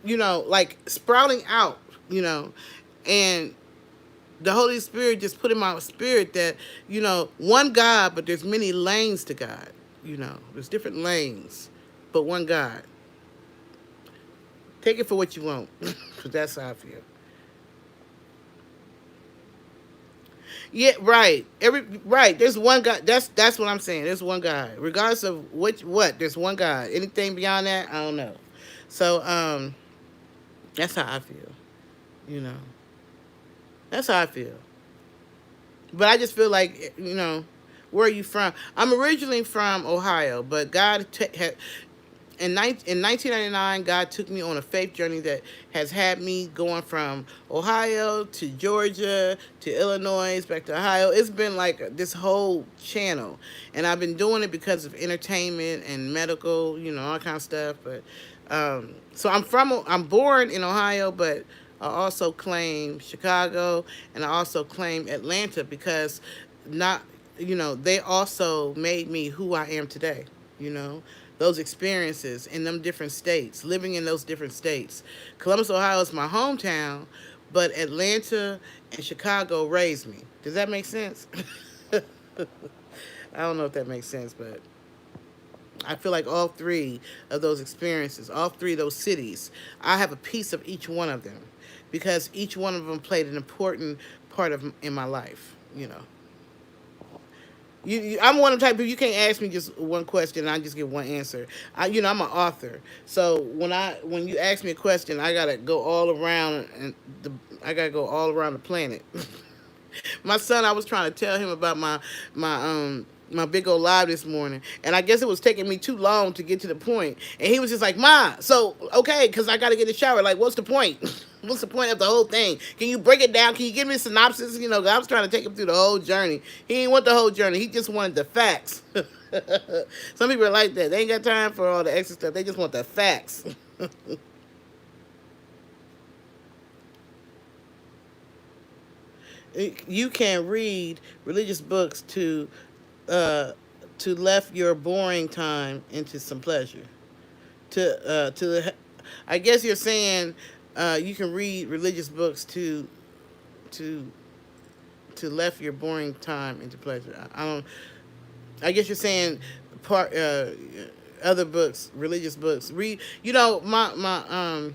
like sprouting out, and the Holy Spirit just put in my spirit that, one God, but there's many lanes to God. There's different lanes, but one God. Take it for what you want, because that's how I feel. Yeah, right. There's one God. That's what I'm saying. There's one God. Regardless of what, there's one God. Anything beyond that, I don't know. So, that's how I feel. That's how I feel. But I just feel like, where are you from? I'm originally from Ohio, but God in 1999, God took me on a faith journey that has had me going from Ohio to Georgia to Illinois, back to Ohio. It's been like this whole channel. And I've been doing it because of entertainment and medical, all kind of stuff. But so I'm born in Ohio, but I also claim Chicago, and I also claim Atlanta, because they also made me who I am today, those experiences in them different states, living in those different states. Columbus, Ohio is my hometown, but Atlanta and Chicago raised me. Does that make sense? I don't know if that makes sense, but I feel like all three of those experiences, all three of those cities, I have a piece of each one of them because each one of them played an important part of in my life. I'm one of the type of people you can't ask me just one question and I just get one answer. I'm an author, so when you ask me a question, I gotta go all around I gotta go all around the planet. My son, I was trying to tell him about my big old live this morning, and I guess it was taking me too long to get to the point. And he was just like, "Ma, so okay, because I got to get in the shower. Like, what's the point? What's the point of the whole thing? Can you break it down? Can you give me a synopsis? I was trying to take him through the whole journey. He didn't want the whole journey. He just wanted the facts. Some people are like that. They ain't got time for all the extra stuff. They just want the facts. You can read religious books to left your boring time into some pleasure. I guess you're saying you can read religious books to left your boring time into pleasure. I don't. I guess you're saying part other books, religious books. Read. My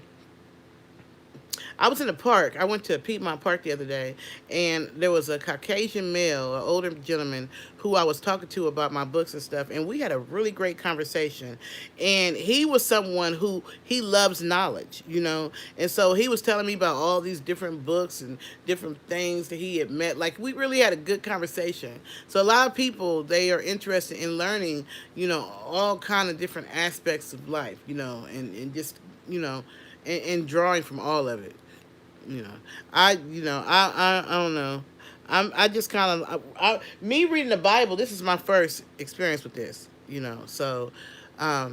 I was in the park. I went to Piedmont Park the other day, and there was a Caucasian male, an older gentleman, who I was talking to about my books and stuff, and we had a really great conversation. And he was someone who he loves knowledge. And so he was telling me about all these different books and different things that he had met. Like, we really had a good conversation. So a lot of people, they are interested in learning, all kind of different aspects of life, and just, and drawing from all of it. you know I don't know. I just kind of me reading the Bible, this is my first experience with this. So I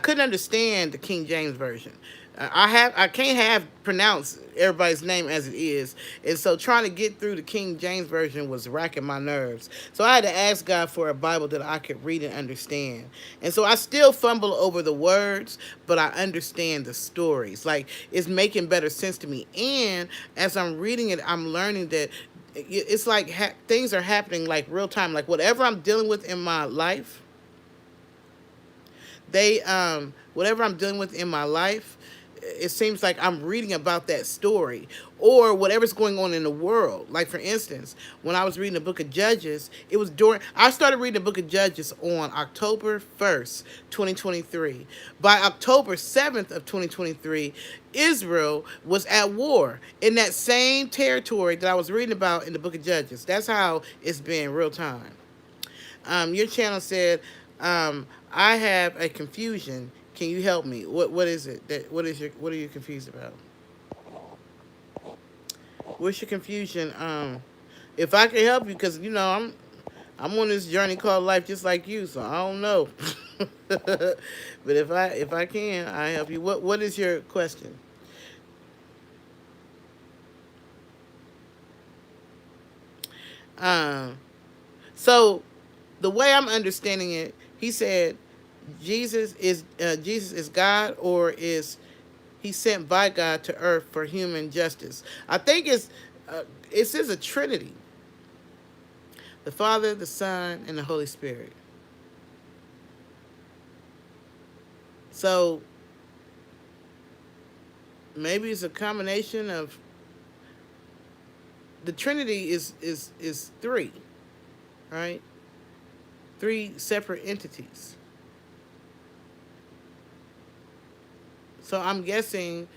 couldn't understand the King James version. I can't have pronounce everybody's name as it is, and so trying to get through the King James version was racking my nerves. So I had to ask God for a Bible that I could read and understand. And so I still fumble over the words, but I understand the stories. Like, it's making better sense to me. And as I'm reading it, I'm learning that it's like things are happening like real time. Like, whatever I'm dealing with in my life, whatever I'm dealing with in my life, it seems like I'm reading about that story or whatever's going on in the world. Like, for instance, when I was reading the book of Judges, I started reading the book of Judges on October 1st, 2023. By October 7th of 2023, Israel was at war in that same territory that I was reading about in the book of Judges. That's how it's been real time. Your channel said, I have a confusion. Can you help me? What is it? What are you confused about? What's your confusion? If I can help you, because I'm on this journey called life just like you, so I don't know. But if I can, I help you. What is your question? So the way I'm understanding it, he said Jesus is God, or is he sent by God to earth for human justice? I think it says a Trinity: the Father, the Son, and the Holy Spirit. So maybe it's a combination of the Trinity is three, right? Three separate entities. So I'm guessing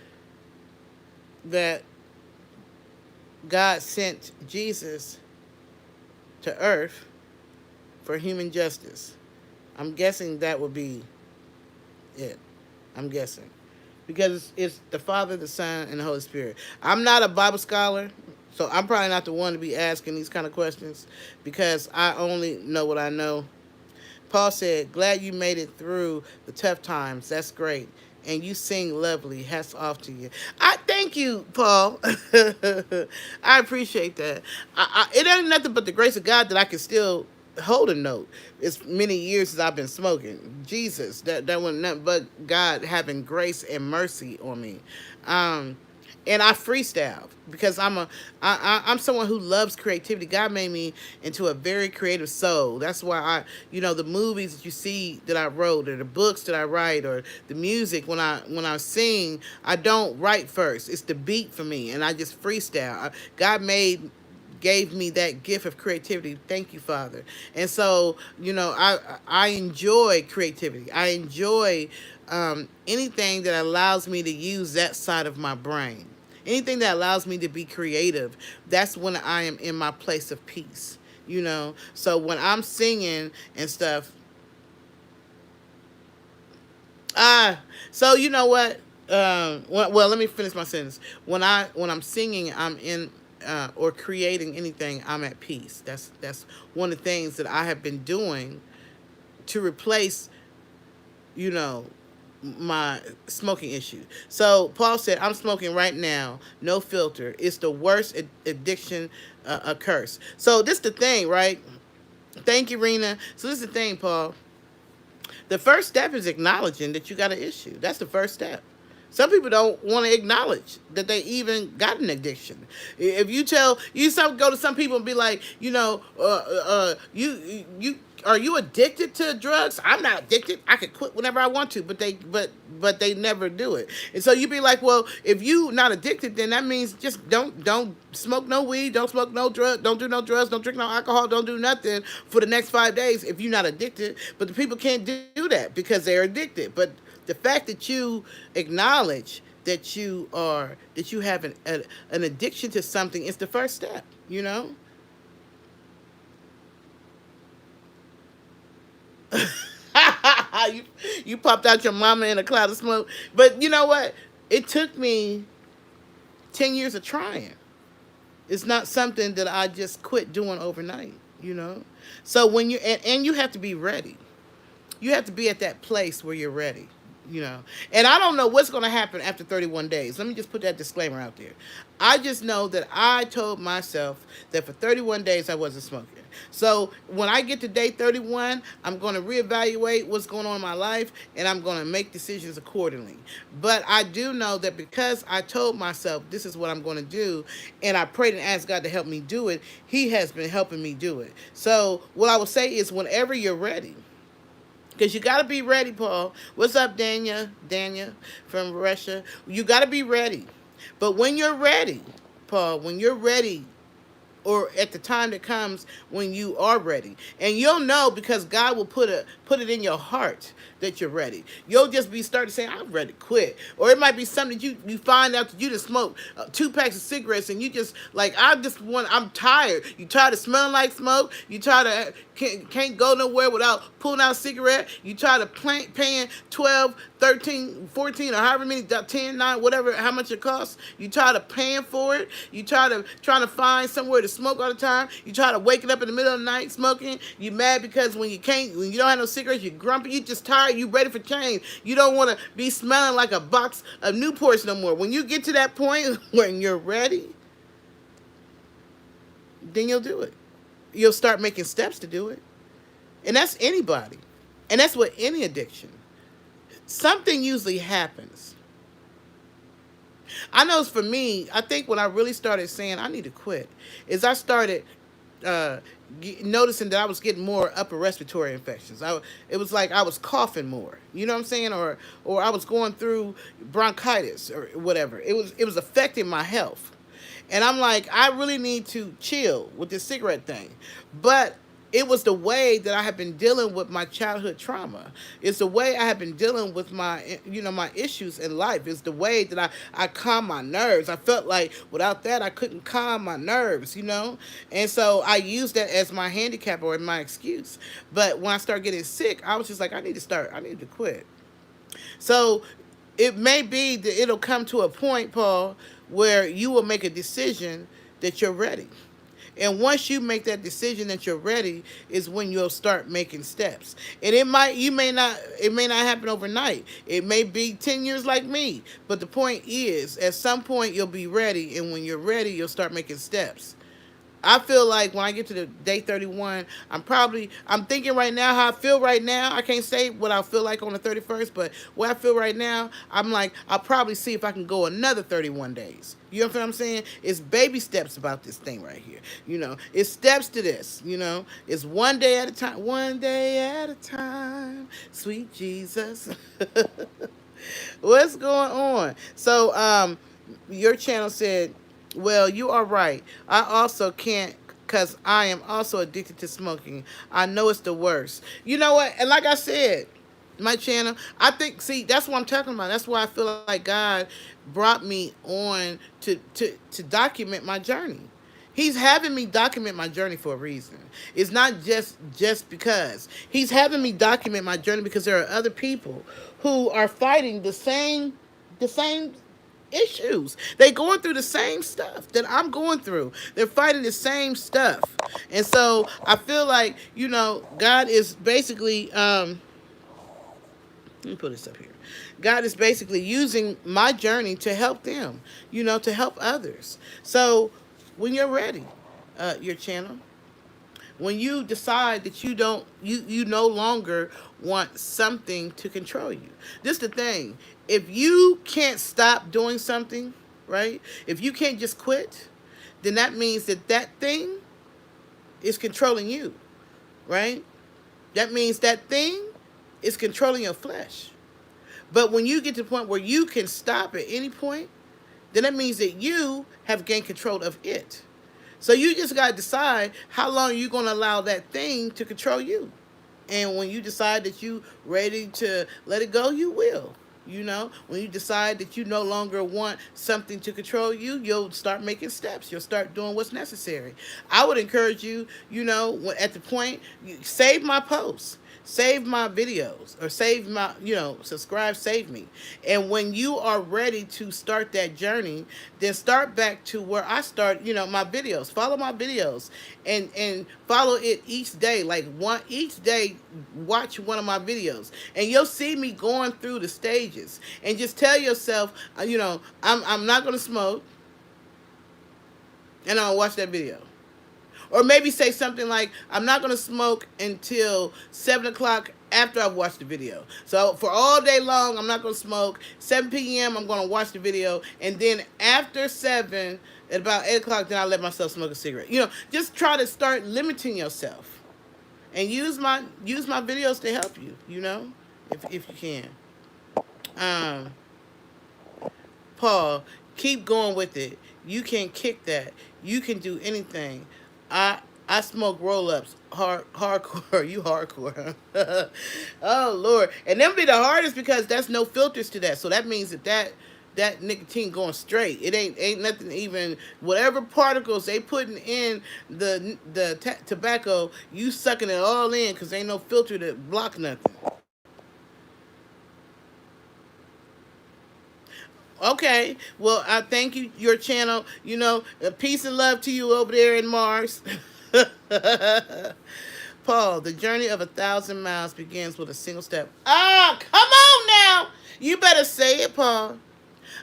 that God sent Jesus to earth for human justice. I'm guessing that would be it. I'm guessing. Because it's the Father, the Son, and the Holy Spirit. I'm not a Bible scholar, so I'm probably not the one to be asking these kind of questions, because I only know what I know. Paul said, glad you made it through the tough times. That's great. And you sing lovely. Hats off to you. I thank you, Paul. I appreciate that. It ain't nothing but the grace of God that I can still hold a note. It's many years since I've been smoking. Jesus, that wasn't nothing but God having grace and mercy on me. and I freestyle because I'm someone who loves creativity. God made me into a very creative soul. That's why the movies that you see that I wrote, or the books that I write, or the music when I sing, I don't write first. It's the beat for me, and I just freestyle. God gave me that gift of creativity. Thank you, Father. And so, I enjoy creativity. I enjoy anything that allows me to use that side of my brain. Anything that allows me to be creative. That's when I am in my place of peace. So when I'm singing and stuff, so you know what? Well, let me finish my sentence. When I'm singing, I'm in or creating anything, I'm at peace. That's one of the things that I have been doing to replace, you know, my smoking issue. So Paul said, "I'm smoking right now, no filter. It's the worst addiction, a curse." So this is the thing, right? Thank you, Rena. So this is the thing, Paul. The first step is acknowledging that you got an issue. That's the first step. Some people don't want to acknowledge that they even got an addiction. If go to some people and be like, you are you addicted to drugs? I'm not addicted. I could quit whenever I want to, but they never do it. And so you be like, well, if you not addicted, then that means just don't smoke no weed, don't smoke no drug, don't do no drugs, don't drink no alcohol, don't do nothing for the next 5 days if you're not addicted. But the people can't do that because they're addicted. But the fact that you acknowledge that you have an addiction to something is the first step. You popped out your mama in a cloud of smoke. But you know what? It took me 10 years of trying. It's not something that I just quit doing overnight. So when and you have to be ready. You have to be at that place where you're ready. And I don't know what's going to happen after 31 days. Let me just put that disclaimer out there. I just know that I told myself that for 31 days I wasn't smoking. So when I get to day 31, I'm going to reevaluate what's going on in my life, and I'm going to make decisions accordingly. But I do know that because I told myself this is what I'm going to do, and I prayed and asked God to help me do it, He has been helping me do it. So what I will say is whenever you're ready, because you got to be ready, Paul. What's up, Dania? Dania from Russia. You got to be ready. But when you're ready, Paul, when you're ready, or at the time that comes when you are ready, and you'll know because God will put it in your heart that you're ready. You'll just be starting saying, "I'm ready to quit," or it might be something that you find out that you just smoke 2 packs of cigarettes, and you just like, I'm tired. You tired of smelling like smoke. You tired of can't go nowhere without pulling out a cigarette. You tired of paying 12, 13, 14, or however many, 10, 9, whatever, how much it costs. You tired of paying for it. You tired of trying to find somewhere to smoke all the time. You tired of waking up in the middle of the night smoking. You mad because when you don't have no cigarettes, you're grumpy. You just tired. You ready for change. You don't want to be smelling like a box of Newports no more. When you get to that point when you're ready, then you'll do it. You'll start making steps to do it. And that's anybody. And that's with any addiction. Something usually happens. I know for me, I think when I really started saying I need to quit is I started noticing that I was getting more upper respiratory infections. It was like I was coughing more. You know what I'm saying? Or I was going through bronchitis or whatever. It was affecting my health. And I'm like, I really need to chill with this cigarette thing. But it was the way that I have been dealing with my childhood trauma. It's the way I have been dealing with my issues in life. It's the way that I calm my nerves. I felt like without that, I couldn't calm my nerves. And so I used that as my handicap or my excuse. But when I started getting sick, I was just like, I need to quit. So it may be that it'll come to a point, Paul, where you will make a decision that you're ready. And once you make that decision that you're ready is when you'll start making steps. And it may not happen overnight. It may be 10 years like me. But the point is, at some point you'll be ready, and when you're ready, you'll start making steps. I feel like when I get to the day 31, I'm thinking right now how I feel right now. I can't say what I feel like on the 31st, but what I feel right now, I'm like, I'll probably see if I can go another 31 days. You know what I'm saying? It's baby steps about this thing right here. It's steps to this. It's one day at a time, one day at a time. Sweet Jesus. What's going on? So, your channel said, well, you are right. I also can't because I am also addicted to smoking. I know it's the worst. You know what? And like I said, my channel, I think, see, that's what I'm talking about. That's why I feel like God brought me on to document my journey. He's having me document my journey for a reason. It's not just because. He's having me document my journey because there are other people who are fighting the same issues. They going through the same stuff that I'm going through. They're fighting the same stuff. And so I feel like, God is basically let me put this up here. God is basically using my journey to help them, to help others. So when you're ready, your channel, when you decide that you no longer want something to control you. This is the thing. If you can't stop doing something, right? If you can't just quit, then that means that thing is controlling you, right? That means that thing is controlling your flesh. But when you get to the point where you can stop at any point, then that means that you have gained control of it. So you just got to decide how long you're going to allow that thing to control you. And when you decide that you ready to let it go, you will. When you decide that you no longer want something to control you, you'll start making steps. You'll start doing what's necessary. I would encourage you, at the point, save my posts. Save my videos or save my, subscribe, save me. And when you are ready to start that journey, then start back to where I start, my videos. Follow my videos and follow it each day. Like each day, watch one of my videos and you'll see me going through the stages and just tell yourself, I'm not going to smoke and I'll watch that video. Or maybe say something like, I'm not going to smoke until 7 o'clock after I've watched the video. So for all day long, I'm not going to smoke. 7 p.m., I'm going to watch the video. And then after 7, at about 8 o'clock, then I'll let myself smoke a cigarette. Just try to start limiting yourself. And use my videos to help you, if you can. Paul, keep going with it. You can kick that. You can do anything. I smoke roll-ups. Hardcore. You hardcore. Huh? Oh, Lord. And them be the hardest because that's no filters to that. So that means that nicotine going straight. It ain't nothing even, whatever particles they putting in the tobacco, you sucking it all in because ain't no filter to block nothing. Okay, well, I thank you, your channel. Peace and love to you over there in Mars. Paul, the journey of 1,000 miles begins with a single step. Ah, come on now. You better say it, Paul.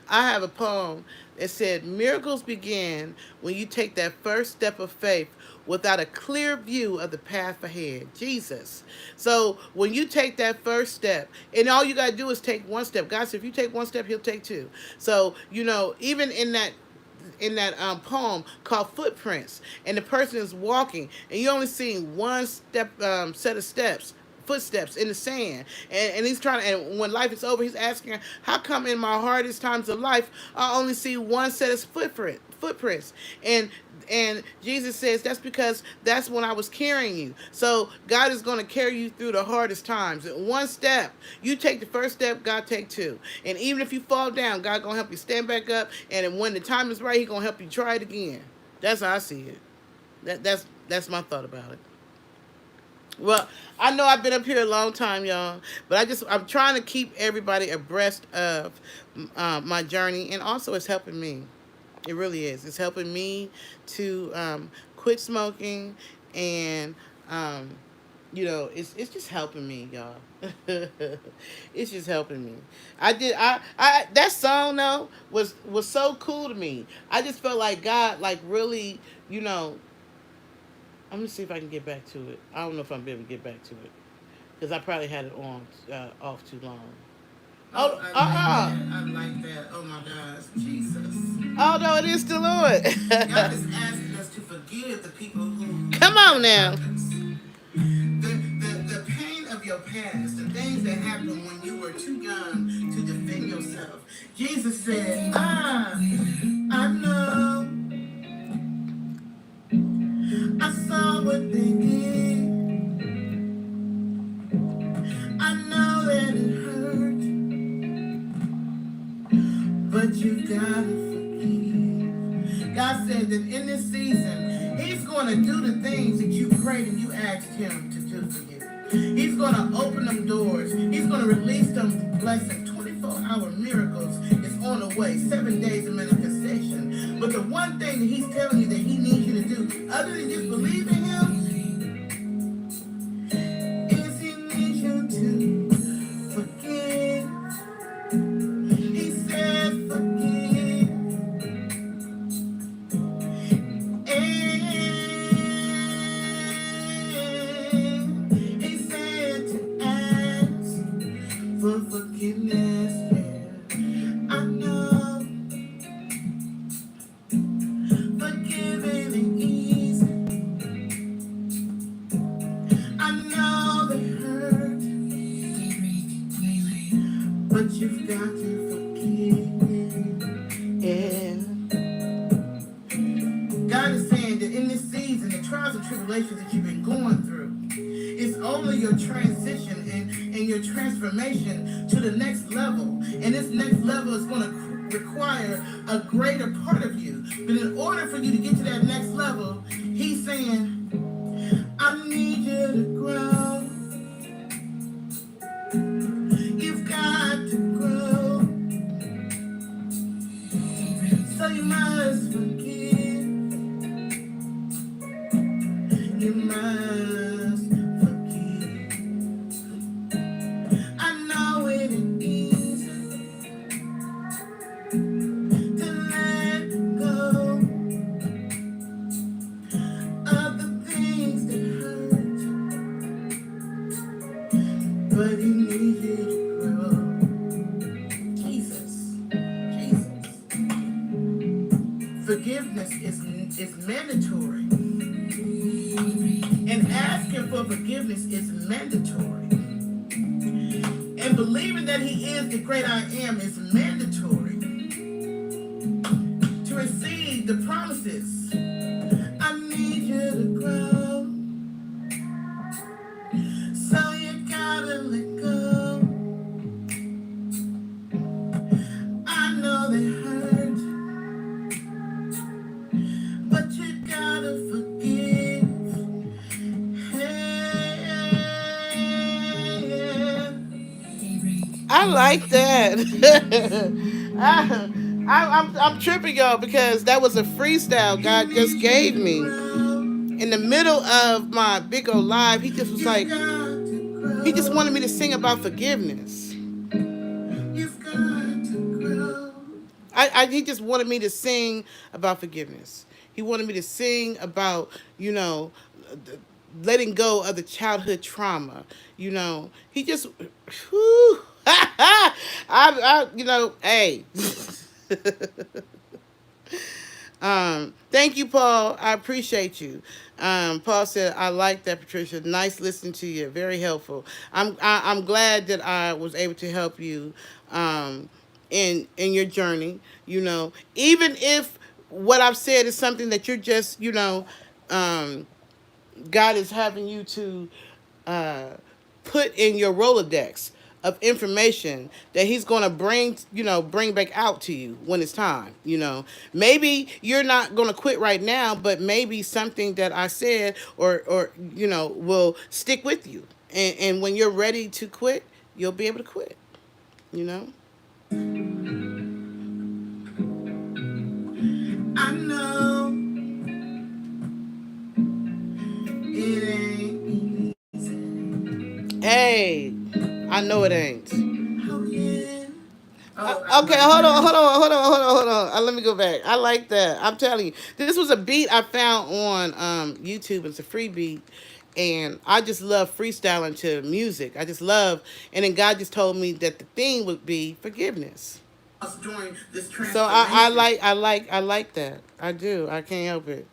I have a poem that said, miracles begin when you take that first step of faith without a clear view of the path ahead. Jesus. So when you take that first step, and all you got to do is take one step. God said, if you take one step, he'll take two. So, even in that poem called Footprints, and the person is walking, and you only see one step, set of footsteps in the sand, and he's trying to, and when life is over, he's asking, how come in my hardest times of life I only see one set of footprints? And Jesus says, that's because that's when I was carrying you. So God is going to carry you through the hardest times. One step, you take the first step, God take two. And even if you fall down, God going to help you stand back up. And when the time is right, he's going to help you try it again. That's how I see it. That's my thought about it. Well, I know I've been up here a long time, y'all, but I'm trying to keep everybody abreast of my journey, and also it's helping me. It really is. It's helping me to quit smoking, and it's just helping me, y'all. It's just helping me. I that song though was so cool to me. I just felt like God, like, really, I'm gonna see if I can get back to it. I don't know if I'm gonna be able to get back to it because I probably had it on off too long. Oh, Oh, I like that. I like that. Oh my gosh, Jesus. oh no, it is still on. God is asking us to forgive the people who Come on have now. hurt us. The pain of your past, the things that happened when you were too young to defend yourself. Jesus said, I know, I saw what they did. I know that it hurt, but you gotta forgive. God said that in this season, He's going to do the things that you prayed and you asked Him to do for you. He's going to open them doors. He's going to release them blessings. 24-hour miracles is on the way. 7 days of manifestation. But the one thing that He's telling you that He needs you to do, other than just believe in Him, is He needs you to forgive. He said forgive. And He said to ask for forgiveness. Yeah. I know forgiving ain't easy. I know they hurt, but you've got to forgive. Yeah. God is saying that in this season, the trials and tribulations that you've been going through, it's only your transition and your transformation to the next level. And this next level is going to require a greater part of you. But in order for you to get to that next level, He's saying, I need you to grow. You've got to grow. So you must forgive. You must forgive. I know it ain't easy to let go of the things that hurt, but He needs you to grow. Jesus, Jesus. Forgiveness is mandatory, and asking for forgiveness is mandatory, and believing that He is the great I am is mandatory to receive the promises. I need you to grow, so you gotta let go. I know they hurt, but you gotta forgive. I like that. I'm tripping, y'all, because that was a freestyle God just gave me. In the middle of my big old live, He just was like, He just wanted me to sing about forgiveness. He just wanted me to sing about forgiveness. He wanted me to sing about, letting go of the childhood trauma. He just, whew, hey. Thank you, Paul. I appreciate you. Paul said, "I like that, Patricia. Nice listening to you. Very helpful. I'm glad that I was able to help you in your journey. Even if what I've said is something that you're just, God is having you to put in your Rolodex of information that He's going to bring back out to you when it's time. Maybe you're not going to quit right now, but maybe something that I said or will stick with you. And when you're ready to quit, you'll be able to quit, I know it ain't easy. Hey, I know it ain't. Oh, yeah. Okay, hold on. Let me go back. I like that. I'm telling you, this was a beat I found on YouTube. It's a free beat, and I just love freestyling to music. I just love, and then God just told me that the theme would be forgiveness. During this So I transformation. like I like that. I do. I can't help it.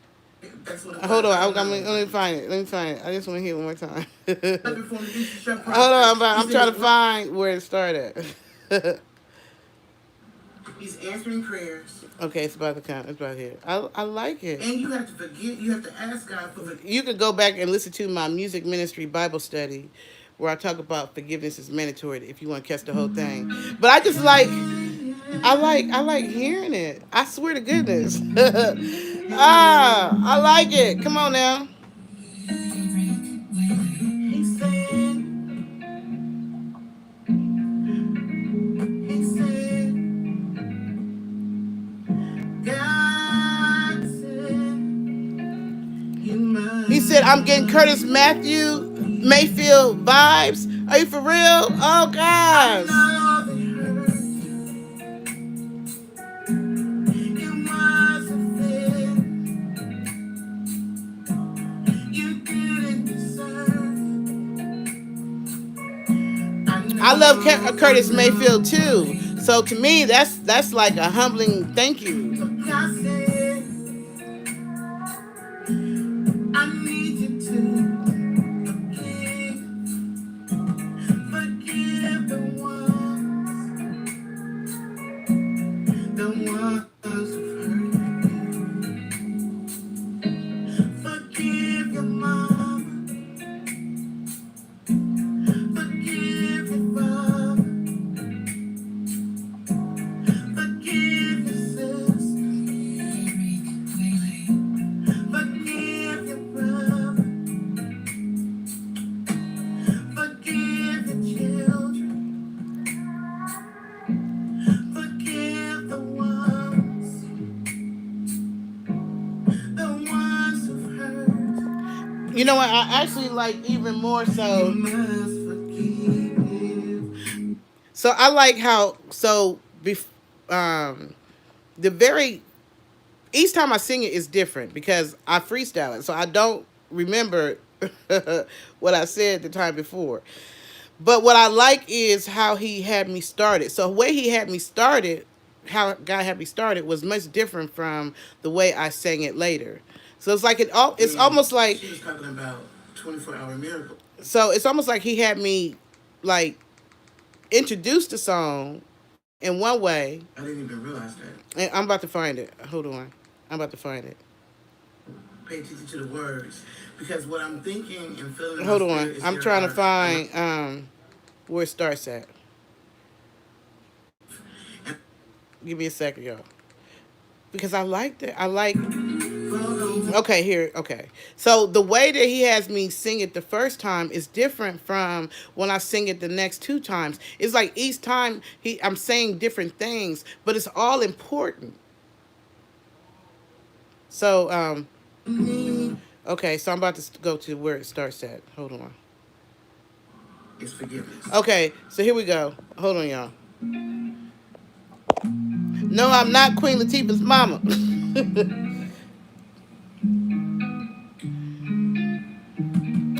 That's what it Hold was. on, I don't let know. me find it. Let me find it. I just want to hear it one more time. Before the show Hold on, prospect. He I'm trying said to find where it started. he's answering prayers. Okay, it's about to come. It's about here. I like it. And you have to forget. You have to ask God for forgiveness. You could go back and listen to my music ministry Bible study where I talk about forgiveness is mandatory if you want to catch the whole thing. But I just like I like hearing it. I swear to goodness. I like it. Come on now. He said, he said, God said, you must. He said I'm getting Curtis Matthew Mayfield vibes. Are you for real? Oh I gosh. know they hurt you. It wasn't fair. You didn't deserve. I love Curtis Mayfield too. So to me, that's like a humbling thank you. God said, I need you to forgive the ones who've hurt you. Forgive your mom, forgive your father, forgive your sister, forgive your brother, forgive your children, forgive the ones who've hurt. You know what? I actually like even more so. You must forgive. So I like how um the very each time I sing it is different because I freestyle it, so I don't remember what I said the time before. But what I like is how he had me started. So the way he had me started, how God had me started, was much different from the way I sang it later. So it's like it's almost like she was talking about 24-hour miracle. so it's almost like he had me like introduce the song in one way. I didn't even realize that. And I'm about to find it. Hold on. I'm about to find it. Pay attention to the words because what I'm thinking and feeling in my Hold spirit on. is I'm there trying to are find where it starts at. Give me a second, y'all. Because I liked it. I like. Okay, here. Okay. So the way that he has me sing it the first time is different from when I sing it the next two times. It's like each time I'm saying different things, but it's all important. So okay, so I'm about to go to where it starts at. Hold on. It's forgiveness. Okay, so here we go. Hold on, y'all. No, I'm not Queen Latifah's mama.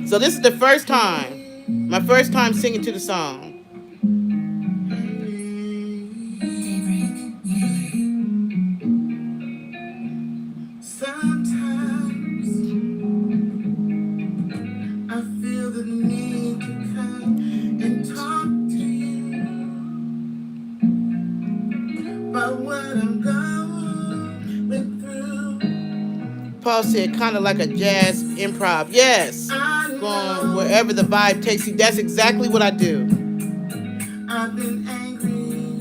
So this is the first time, my first time singing to the song. Sometimes I feel the need to come and talk to you about what I'm going through. Paul said, kind of like a jazz improv. Yes. Going wherever the vibe takes you. That's exactly what I do. I've been angry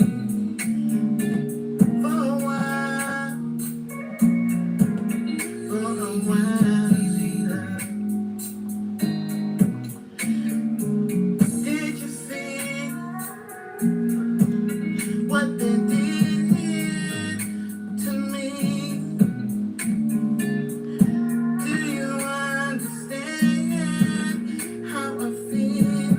for a while. For a while. Did you see what they did to me? Do you understand how I feel?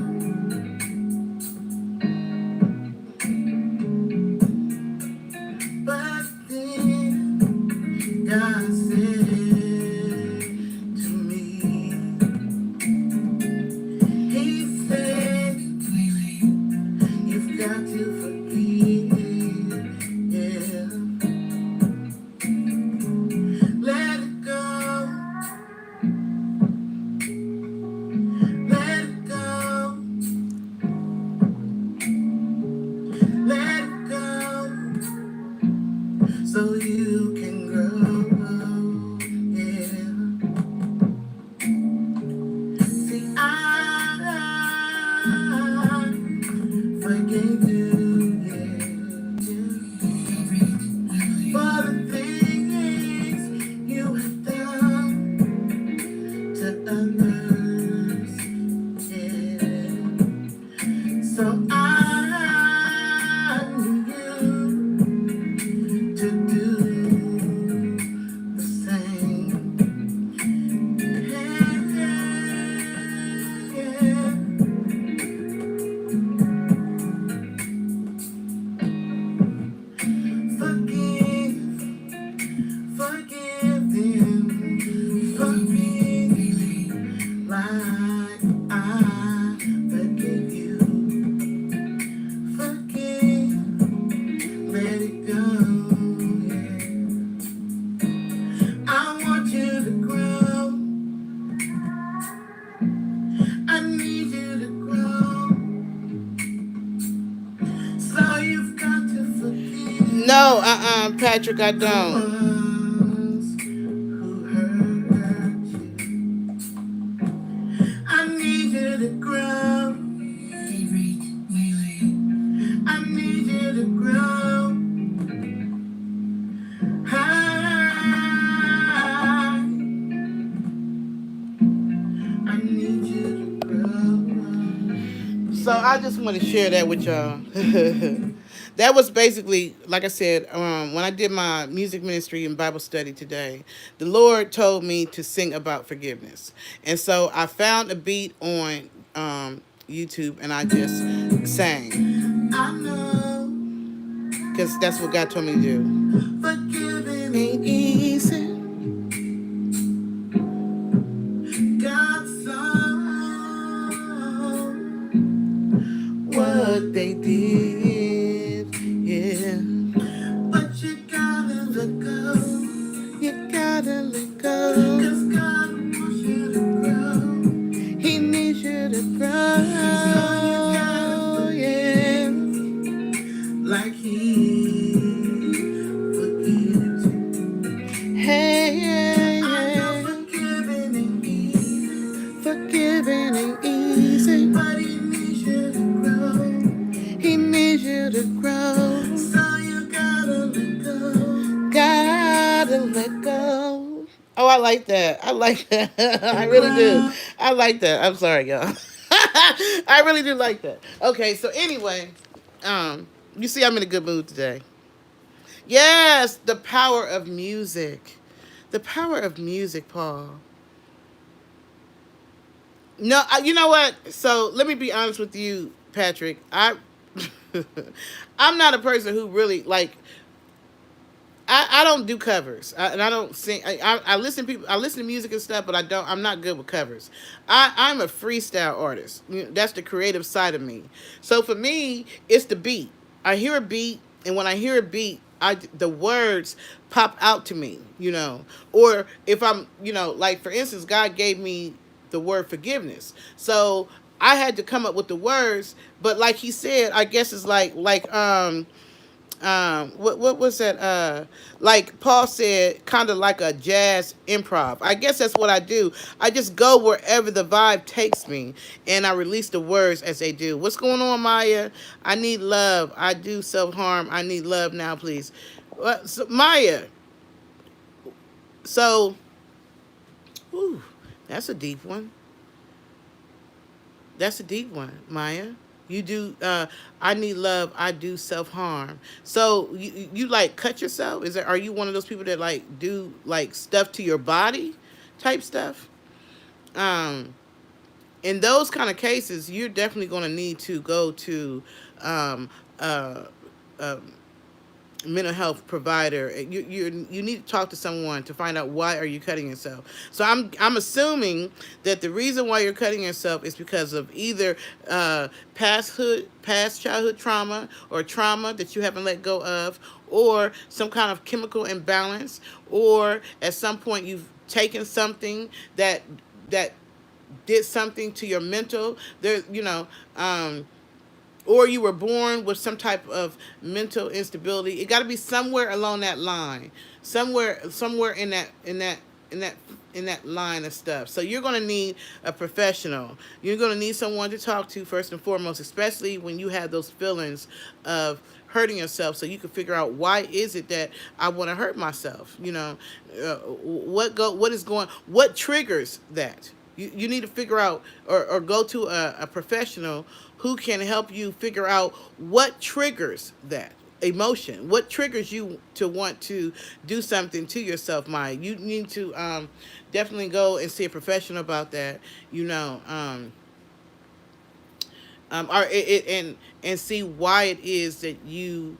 so you can grow. Yeah. See, I forgave you. Yeah. For the things you have done to others. Yeah. So I need you to do the same. Forgive, forgive them, forgive like I forgive you. Forgive, let it go. Yeah. I want you to grow. I need you to grow. So you've got to forgive. No, Patrick, I don't. Ones who hurt you. I need you to grow. I need you to grow. I need you to grow. So I just want to share that with y'all. That was basically, like I said, when I did my music ministry and Bible study today, the Lord told me to sing about forgiveness. And so I found a beat on YouTube and I just sang. I know. Because that's what God told me to do. Forgiving ain't easy. God saw what they did, yeah. But you gotta let go. You gotta let go. 'Cause God wants you to grow. He needs you to grow. So you gotta yeah. Like He forgives you. Hey, yeah, yeah. I know forgiving ain't easy. Forgiving ain't easy. But He needs you to grow. He needs you to grow. So you gotta let go. Gotta let go. Oh, I like that. I like that. I really do. I like that. I'm sorry, y'all. I really do like that. Okay, so anyway, you see I'm in a good mood today. Yes, the power of music. The power of music, Paul. No, you know what? So let me be honest with you, Patrick. I'm not a person who really like. I don't do covers, and I don't sing. I listen to people. I listen to music and stuff, but I don't. I'm not good with covers. I'm a freestyle artist. That's the creative side of me. So for me, it's the beat. I hear a beat, and when I hear a beat, the words pop out to me. Or if I'm, like for instance, God gave me the word forgiveness. So I had to come up with the words, but like He said, I guess it's what was that, like Paul said, kind of like a jazz improv. I guess that's what I do. I just go wherever the vibe takes me and I release the words as they do. What's going on, Maya? I need love. I do self-harm. I need love now, please. So, Maya, so whew, that's a deep one. That's a deep one, Maya. You do. I need love. I do self harm. So you like cut yourself? Are you one of those people that like do like stuff to your body, type stuff? Um, in those kind of cases, you're definitely going to need to go to um, uh, um, mental health provider. You need to talk to someone to find out why are you cutting yourself. So I'm assuming that the reason why you're cutting yourself is because of either past childhood trauma or trauma that you haven't let go of, or some kind of chemical imbalance, or at some point you've taken something that did something to your mental. There, or you were born with some type of mental instability. It got to be somewhere along that line, somewhere in that in that line of stuff. So you're going to need a professional. You're going to need someone to talk to first and foremost, especially when you have those feelings of hurting yourself, so you can figure out why is it that I want to hurt myself. What triggers that. You need to figure out, or go to a professional who can help you figure out what triggers that emotion, what triggers you to want to do something to yourself, Maya. You need to definitely go and see a professional about that, or and see why it is that you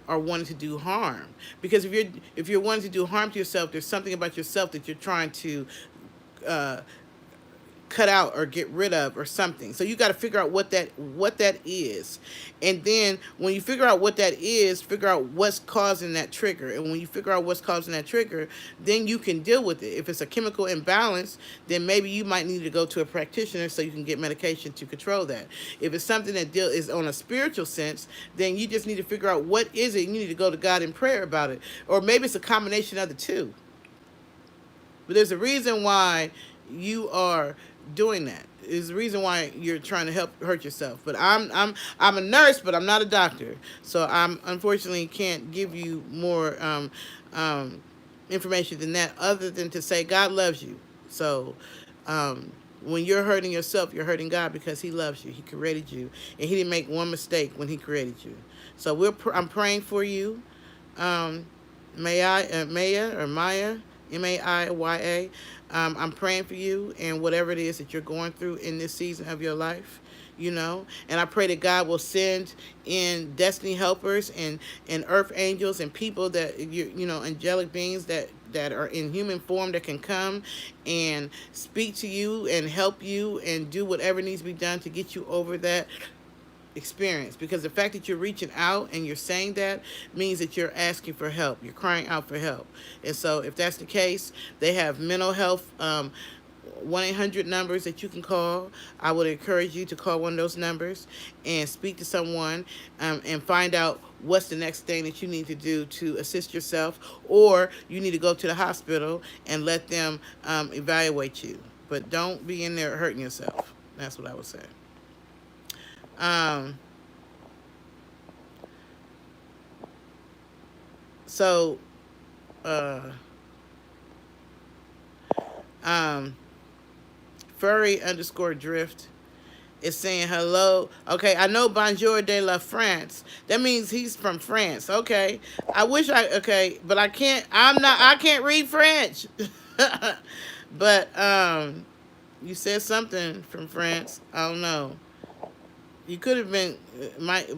are wanting to do harm. Because if you're wanting to do harm to yourself, there's something about yourself that you're trying to uh, cut out or get rid of or something. So you got to figure out what that is. And then when you figure out what that is, figure out what's causing that trigger. And when you figure out what's causing that trigger, then you can deal with it. If it's a chemical imbalance, then maybe you might need to go to a practitioner so you can get medication to control that. If it's something that is on a spiritual sense, then you just need to figure out what is it. You need to go to God in prayer about it. Or maybe it's a combination of the two. But there's a reason why you are doing that. There's a reason why you're trying to hurt yourself. But I'm a nurse, but I'm not a doctor. So I'm unfortunately can't give you more information than that, other than to say God loves you. So when you're hurting yourself, you're hurting God, because He loves you. He created you, and He didn't make one mistake when He created you. So I'm praying for you. Maya, Maiya. I'm praying for you and whatever it is that you're going through in this season of your life, And I pray that God will send in destiny helpers and earth angels and people that, angelic beings that are in human form, that can come and speak to you and help you and do whatever needs to be done to get you over that experience. Because the fact that you're reaching out and you're saying that means that you're asking for help. You're crying out for help. And so if that's the case, they have mental health 1-800 numbers that you can call. I would encourage you to call one of those numbers and speak to someone and find out what's the next thing that you need to do to assist yourself, or you need to go to the hospital and let them evaluate you. But don't be in there hurting yourself. That's what I would say. Um, so, uh, Furry_drift is saying hello. Okay, I know Bonjour de la France. That means he's from France. Okay. But I can't read French. But, you said something from France. I don't know. You could have been Mike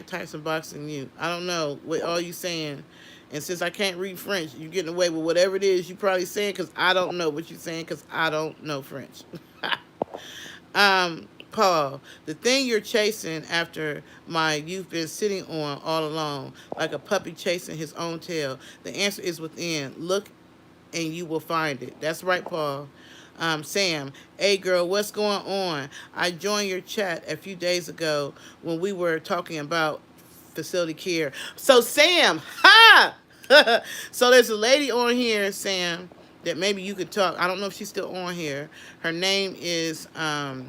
Tyson boxing you. I don't know what all you saying. And since I can't read French, you're getting away with whatever it is you probably saying, because I don't know what you're saying, because I don't know French. Paul, the thing you're chasing after, you've been sitting on all along, like a puppy chasing his own tail. The answer is within. Look and you will find it. That's right, Paul. Sam, hey girl, what's going on? I joined your chat a few days ago when we were talking about facility care. So Sam, ha! So there's a lady on here, Sam, that maybe you could talk. I don't know if she's still on here. Her name is, I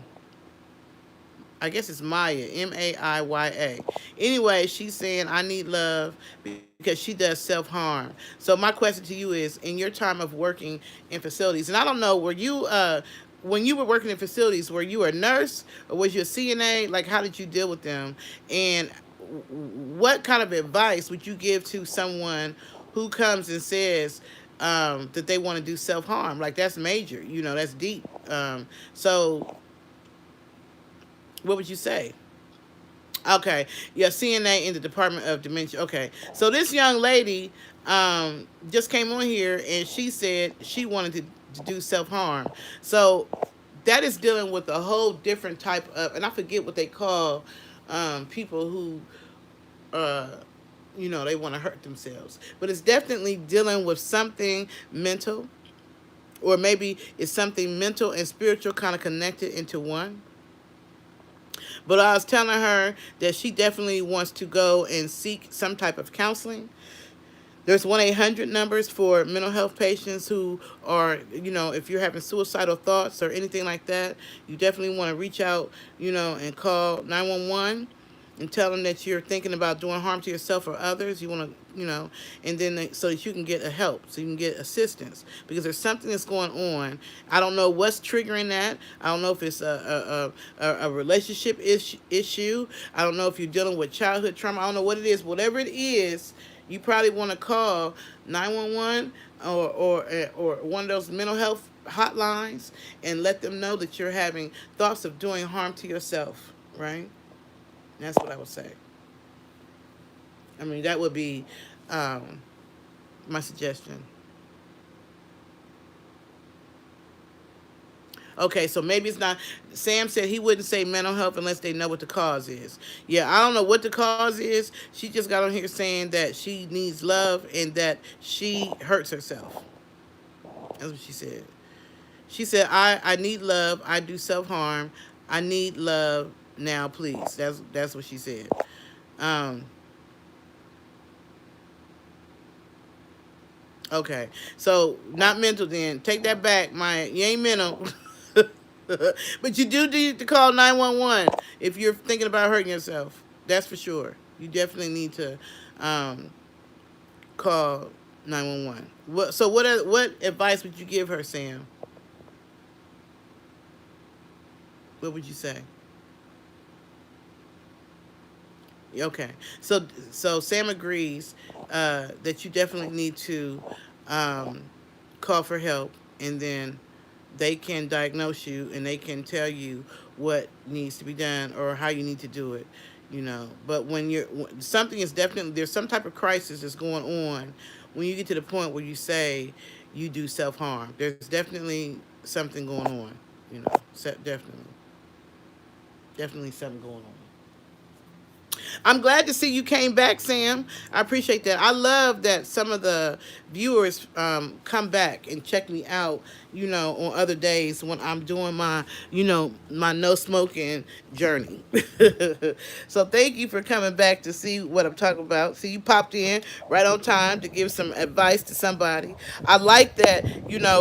guess it's Maya, Maiya. Anyway, she's saying I need love because she does self-harm. So my question to you is, in your time of working in facilities, and I don't know, were you, when you were working in facilities, were you a nurse or was you a CNA? Like, how did you deal with them? And what kind of advice would you give to someone who comes and says that they want to do self-harm? Like, that's major, that's deep. So what would you say? Okay, yeah, CNA in the Department of Dementia. Okay, so this young lady just came on here and she said she wanted to do self-harm. So that is dealing with a whole different type of, and I forget what they call people who, they want to hurt themselves. But it's definitely dealing with something mental, or maybe it's something mental and spiritual kind of connected into one. But I was telling her that she definitely wants to go and seek some type of counseling. There's 1-800 numbers for mental health patients who are, if you're having suicidal thoughts or anything like that, you definitely want to reach out, and call 911 and tell them that you're thinking about doing harm to yourself or others. You want to, and then so that you can get a help, so you can get assistance, because there's something that's going on. I don't know what's triggering that. I don't know if it's a relationship issue. I don't know if you're dealing with childhood trauma. I don't know what it is. Whatever it is, you probably want to call 911 or one of those mental health hotlines and let them know that you're having thoughts of doing harm to yourself, right? That's what I would say. I mean, that would be my suggestion. Okay, so maybe it's not. Sam said he wouldn't say mental health unless they know what the cause is. Yeah, I don't know what the cause is. She just got on here saying that she needs love and that she hurts herself. That's what she said. She said, I need love. I do self-harm. I need love now, please. That's what she said. Um, okay, so not mental then. Take that back, Maya. You ain't mental. But you do need to call 911 if you're thinking about hurting yourself. That's for sure. You definitely need to call 911. What advice would you give her, Sam? What would you say? Okay. So Sam agrees that you definitely need to call for help, and then they can diagnose you and they can tell you what needs to be done or how you need to do it. But when something is definitely, there's some type of crisis that's going on when you get to the point where you say you do self-harm. There's definitely something going on. Definitely something going on. I'm glad to see you came back, Sam. I appreciate that. I love that some of the viewers come back and check me out, on other days when I'm doing my no smoking journey. So thank you for coming back to see what I'm talking about. See, you popped in right on time to give some advice to somebody. I like that,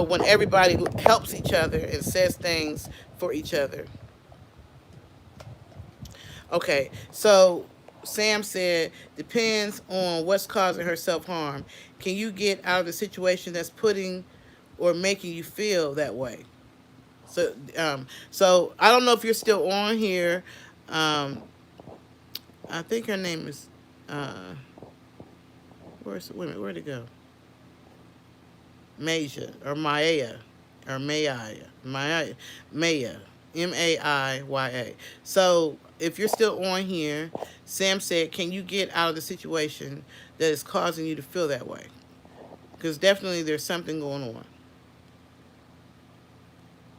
when everybody helps each other and says things for each other. Okay, so Sam said, depends on what's causing her self-harm. Can you get out of the situation that's putting or making you feel that way? So I don't know if you're still on here. I think her name is, where'd it go? Maja, or Maya, or Maya, Maya. So if you're still on here, Sam said, can you get out of the situation that is causing you to feel that way? Because definitely there's something going on.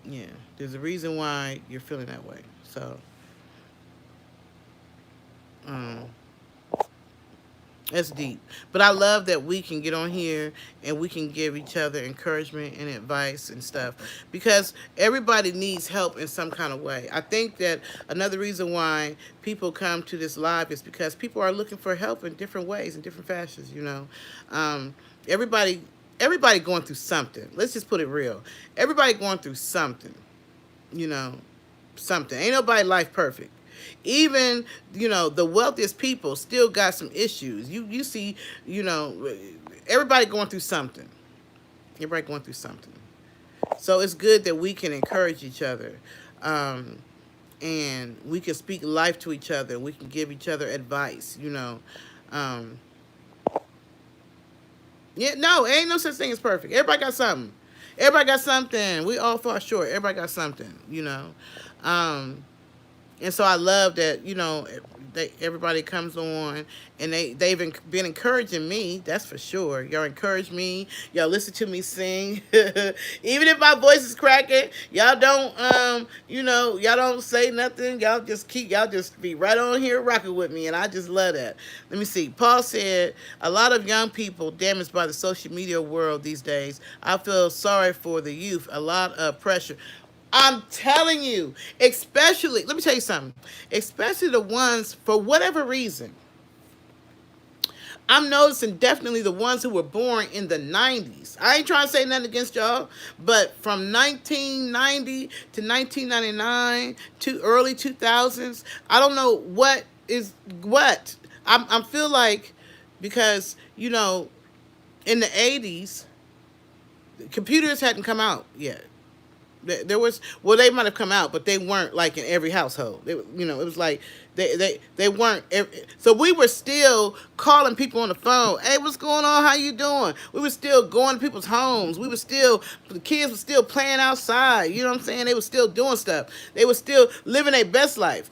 Yeah, there's a reason why you're feeling that way. So, that's deep. But I love that we can get on here and we can give each other encouragement and advice and stuff, because everybody needs help in some kind of way. I think that another reason why people come to this live is because people are looking for help in different ways, in different fashions, Everybody going through something. Let's just put it real. Everybody going through something, you know, something. Ain't nobody life perfect. Even, the wealthiest people still got some issues. You see, everybody going through something. Everybody going through something. So it's good that we can encourage each other. And we can speak life to each other. We can give each other advice, Yeah, no, ain't no such thing as perfect. Everybody got something. Everybody got something. We all fall short. Everybody got something, And so I love that, everybody comes on and they've been encouraging me. That's for sure. Y'all encourage me. Y'all listen to me sing. Even if my voice is cracking, y'all don't, y'all don't say nothing. Y'all just be right on here rocking with me. And I just love that. Let me see. Paul said, a lot of young people damaged by the social media world these days. I feel sorry for the youth. A lot of pressure. I'm telling you, especially, let me tell you something, especially the ones, for whatever reason, I'm noticing definitely the ones who were born in the 90s. I ain't trying to say nothing against y'all, but from 1990 to 1999 to early 2000s, I don't know what is what. I feel like, because, in the 80s, computers hadn't come out yet. There was, well, they might have come out, but they weren't like in every household. It was like they weren't so we were still calling people on the phone. Hey, what's going on? How you doing? We were still going to people's homes. The kids were still playing outside. You know what I'm saying? They were still doing stuff. They were still living their best life,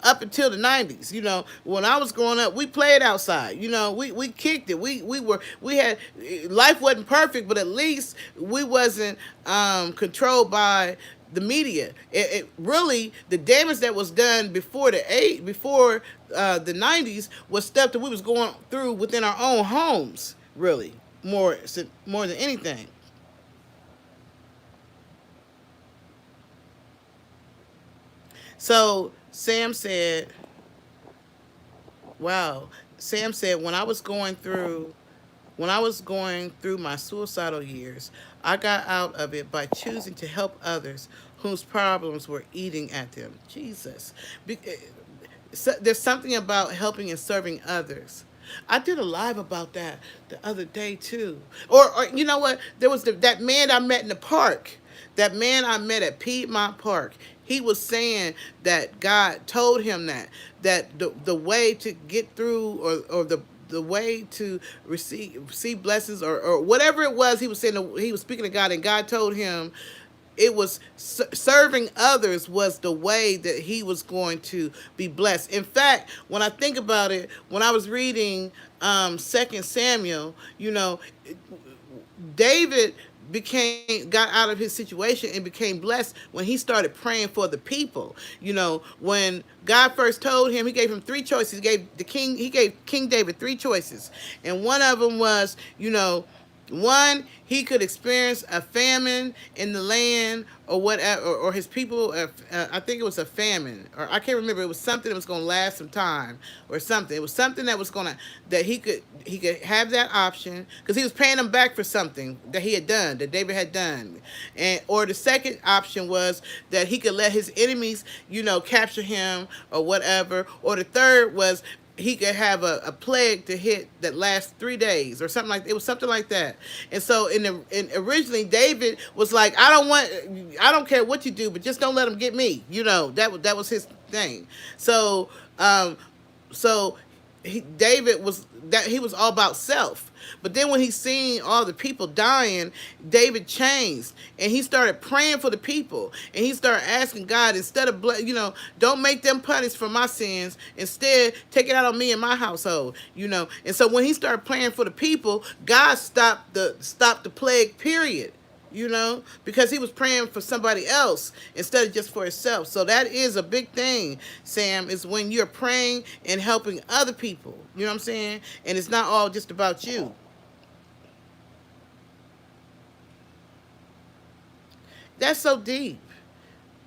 up until the 90s. When I was growing up, we played outside. We kicked it. We had, life wasn't perfect, but at least we wasn't controlled by the media. It really, the damage that was done before the 90s was stuff that we was going through within our own homes. Really, more than anything. So Sam said, "Wow." Sam said, when I was going through my suicidal years, I got out of it by choosing to help others whose problems were eating at them. Jesus. There's something about helping and serving others. I did a live about that the other day too. Or you know what? There was that man I met in the park. That man I met at Piedmont Park. He was saying that God told him that the way to get through, or the way to receive blessings, or whatever it was, he was saying, he was speaking to God, and God told him it was serving others was the way that he was going to be blessed. In fact, when I think about it, when I was reading 2 Samuel, David got out of his situation and became blessed when he started praying for the people. When God first told him, he gave him three choices. He gave King David three choices, and one of them was, one, he could experience a famine in the land, or whatever, or his people. I think it was a famine, or I can't remember. It was something that was going to last some time, or something. It was something that he could have that option, because he was paying them back for something that he had done, that David had done. Or the second option was that he could let his enemies, capture him or whatever. Or the third was he could have a plague to hit that lasts 3 days, or something like, it was something like that. And so originally David was like, I don't care what you do, but just don't let them get me. That was his thing. So so David he was all about self. But then when he seen all the people dying, David changed, and he started praying for the people, and he started asking God, instead of don't make them punished for my sins, instead take it out on me and my household. And so when he started praying for the people, God stopped the plague, period. Because he was praying for somebody else instead of just for himself. So that is a big thing, Sam, is when you're praying and helping other people. You know what I'm saying? And it's not all just about you. That's so deep.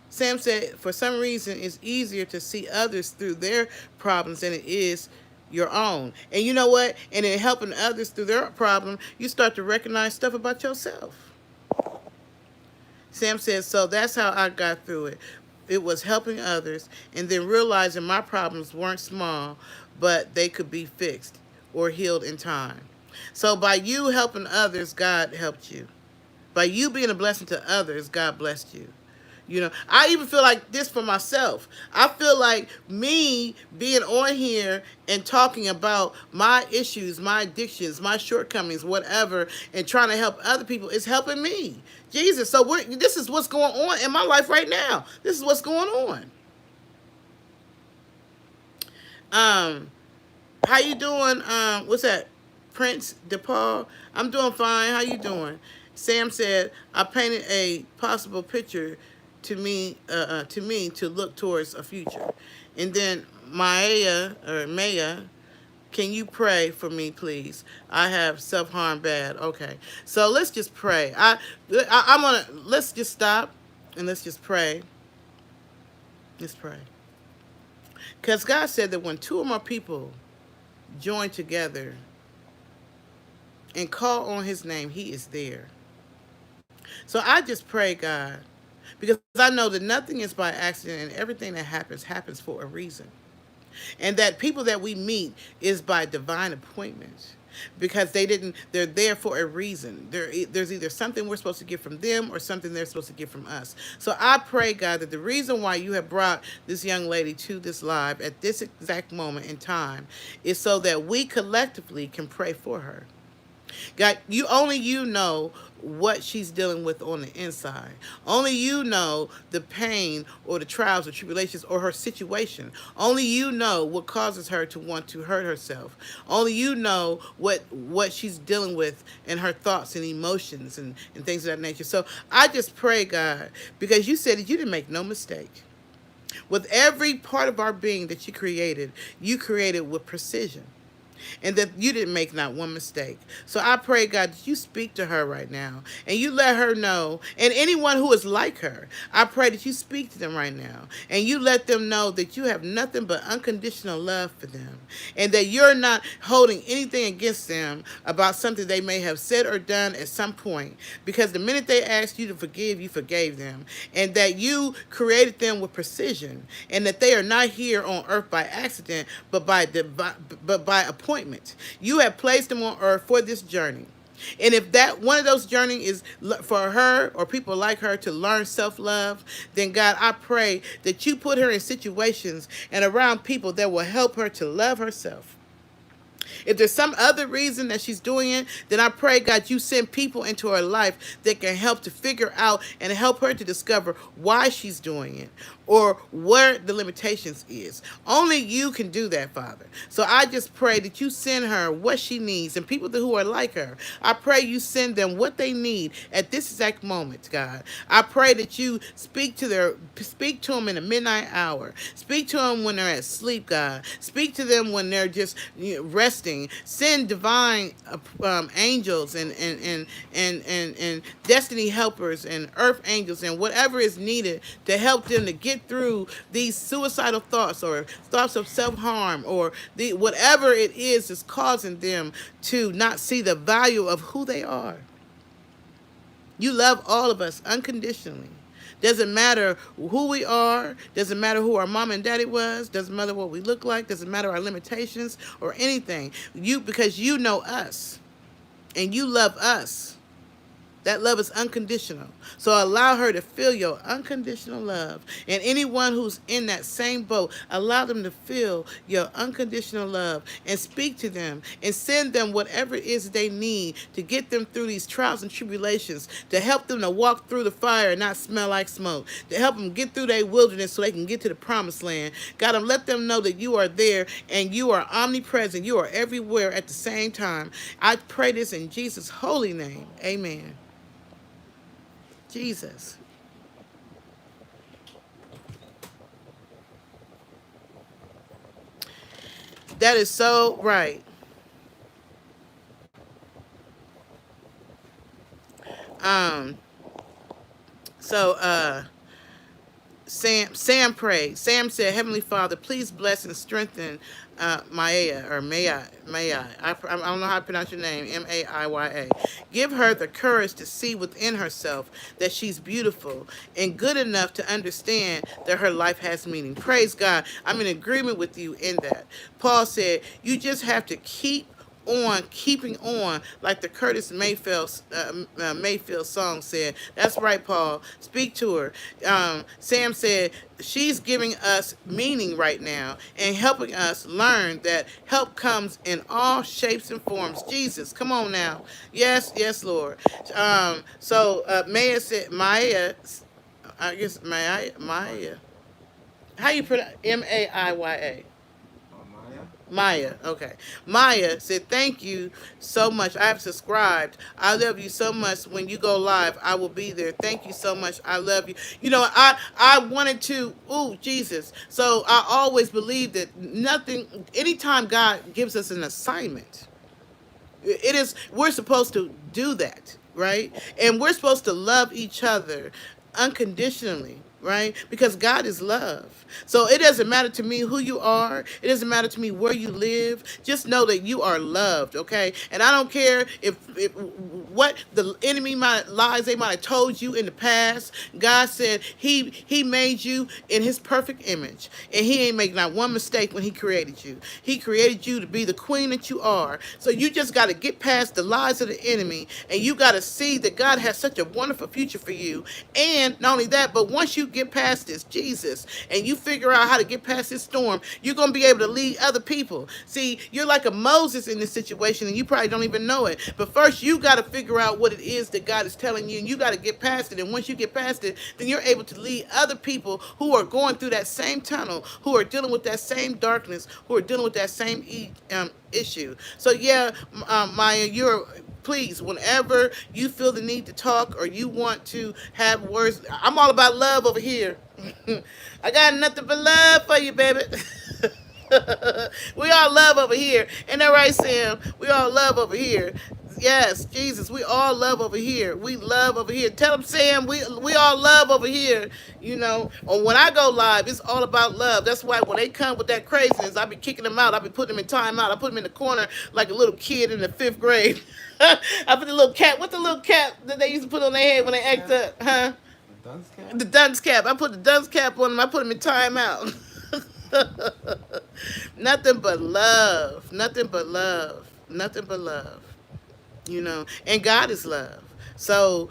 Sam said, for some reason, it's easier to see others through their problems than it is your own. And you know what? And in helping others through their problem, you start to recognize stuff about yourself. Sam says, so that's how I got through it. It was helping others, and then realizing my problems weren't small, but they could be fixed or healed in time. So by you helping others, God helped you. By you being a blessing to others, God blessed you. I even feel like this for myself. I feel like me being on here and talking about my issues, my addictions, my shortcomings, whatever, and trying to help other people is helping me. Jesus. So this is what's going on in my life right now. This is what's going on. How you doing? What's that? Prince DePaul? I'm doing fine. How you doing? Sam said, I painted a possible picture to me to look towards a future. And then Maya, can you pray for me, please? I have self-harm bad. Okay. So let's just pray. I'm gonna, let's just stop. And let's just pray. Let's pray. Because God said that when two or more people join together and call on his name, he is there. So I just pray, God, because I know that nothing is by accident and everything that happens for a reason. And that people that we meet is by divine appointment. Because they're there for a reason. There's either something we're supposed to get from them or something they're supposed to get from us. So I pray, God, that the reason why you have brought this young lady to this live at this exact moment in time is so that we collectively can pray for her. God, you know what she's dealing with on the inside. Only you know the pain or the trials or tribulations or her situation. Only you know what causes her to want to hurt herself. Only you know what she's dealing with and her thoughts and emotions and things of that nature. So I just pray, God, because you said that you didn't make no mistake. With every part of our being that you created with precision. And that you didn't make not one mistake. So I pray, God, that you speak to her right now and you let her know, and anyone who is like her, I pray that you speak to them right now and you let them know that you have nothing but unconditional love for them and that you're not holding anything against them about something they may have said or done at some point, because the minute they asked you to forgive, you forgave them, and that you created them with precision, and that they are not here on earth by accident, but by appointment. You have placed them on earth for this journey. And if that one of those journeys is for her or people like her to learn self-love, then God, I pray that you put her in situations and around people that will help her to love herself. If there's some other reason that she's doing it, then I pray, God, you send people into her life that can help to figure out and help her to discover why she's doing it or where the limitations is. Only you can do that, Father. So I just pray that you send her what she needs, and people who are like her, I pray you send them what they need at this exact moment, God. I pray that you speak to them in the midnight hour. Speak to them when they're at sleep, God. Speak to them when they're just resting. Send divine angels and destiny helpers and earth angels and whatever is needed to help them to get through these suicidal thoughts or thoughts of self-harm or whatever it is that's causing them to not see the value of who they are. You love all of us unconditionally. Doesn't matter who we are. Doesn't matter who our mom and daddy was. Doesn't matter what we look like. Doesn't matter our limitations or anything. Because you know us and you love us. That love is unconditional. So allow her to feel your unconditional love. And anyone who's in that same boat, allow them to feel your unconditional love and speak to them and send them whatever it is they need to get them through these trials and tribulations, to help them to walk through the fire and not smell like smoke, to help them get through their wilderness so they can get to the promised land. God, let them know that you are there and you are omnipresent. You are everywhere at the same time. I pray this in Jesus' holy name. Amen. Jesus. That is so right. Um, so Sam prayed. Sam said, Heavenly Father, please bless and strengthen Maya, or Maya. I don't know how to pronounce your name, Maiya. Give her the courage to see within herself that she's beautiful and good enough to understand that her life has meaning. Praise God. I'm in agreement with you in that. Paul said, you just have to keep on keeping on, like the Curtis Mayfield song said. That's right, Paul. Speak to her. Sam said she's giving us meaning right now and helping us learn that help comes in all shapes and forms. Jesus, come on now. Yes, Lord. Maya said, I guess Maya. How you pronounce Maiya? Maya, okay. Maya said, thank you so much. I have subscribed. I love you so much. When you go live, I will be there. Thank you so much. I love you. You know, I wanted to, Jesus. So I always believe that anytime God gives us an assignment, we're supposed to do that, right? And we're supposed to love each other unconditionally, right? Because God is love. So it doesn't matter to me who you are. It doesn't matter to me where you live. Just know that you are loved, okay? And I don't care if what the enemy might lies they might have told you in the past. God said he made you in his perfect image, and he ain't make not one mistake when he created you. He created you to be the queen that you are. So you just got to get past the lies of the enemy, and you got to see that God has such a wonderful future for you. And not only that, but once you get past this, Jesus, and you figure out how to get past this storm, you're going to be able to lead other people. See, you're like a Moses in this situation, and you probably don't even know it. But first, you got to figure out what it is that God is telling you, and you got to get past it. And once you get past it, then you're able to lead other people who are going through that same tunnel, who are dealing with that same darkness, who are dealing with that same issue. So yeah, Maya, you're please, whenever you feel the need to talk or you want to have words, I'm all about love over here. I got nothing but love for you, baby. We all love over here. Ain't that right, Sam? We all love over here. Yes, Jesus, we all love over here. We love over here. Tell them, Sam, we all love over here. You know, or when I go live, it's all about love. That's why when they come with that craziness, I be kicking them out. I be putting them in timeout. I put them in the corner like a little kid in the 5th grade. I put the little cap. What's the little cap that they used to put on their head when they act up? Huh? Dunce cap? The dunce cap. I put the dunce cap on them. I put them in timeout. Nothing but love. Nothing but love. Nothing but love. You know, and God is love. So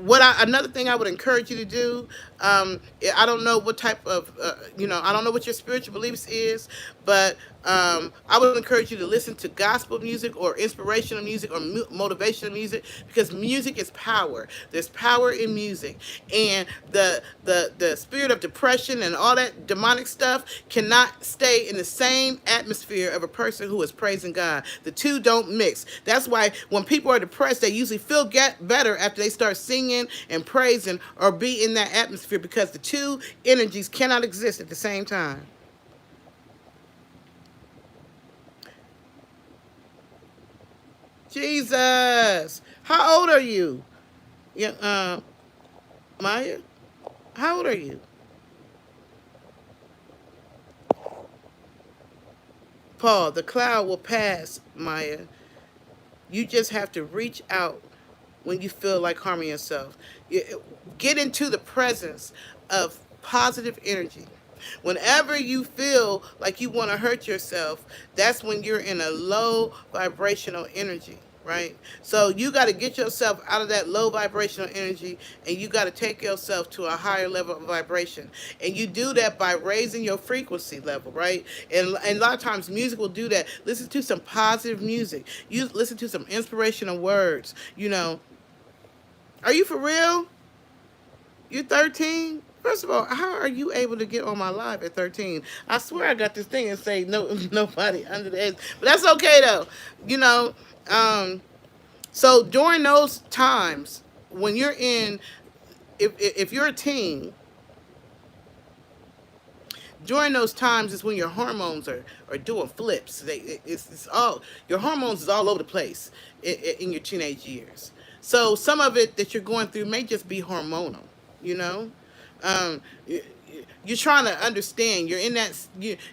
another thing I would encourage you to do, I don't know what type of I don't know what your spiritual beliefs is, but I would encourage you to listen to gospel music or inspirational music or motivational music, because music is power. There's power in music, and the spirit of depression and all that demonic stuff cannot stay in the same atmosphere of a person who is praising God. The two don't mix. That's why when people are depressed, they usually feel better after they start singing and praising or be in that atmosphere, because the two energies cannot exist at the same time. Jesus, how old are you? Yeah, Maya, how old are you? Paul, the cloud will pass, Maya. You just have to reach out when you feel like harming yourself. Get into the presence of positive energy. Whenever you feel like you want to hurt yourself, that's when you're in a low vibrational energy, right? So you got to get yourself out of that low vibrational energy, and you got to take yourself to a higher level of vibration. And you do that by raising your frequency level, right? And a lot of times music will do that. Listen to some positive music. You listen to some inspirational words. You know, are you for real? You're 13? First of all, how are you able to get on my live at 13? I swear I got this thing and say no, nobody under the age. But that's okay though. You know, so during those times when you're in, if you're a teen, during those times is when your hormones are doing flips. It's all, your hormones is all over the place in your teenage years. So some of it that you're going through may just be hormonal, you know. Um, you're trying to understand. You're in that.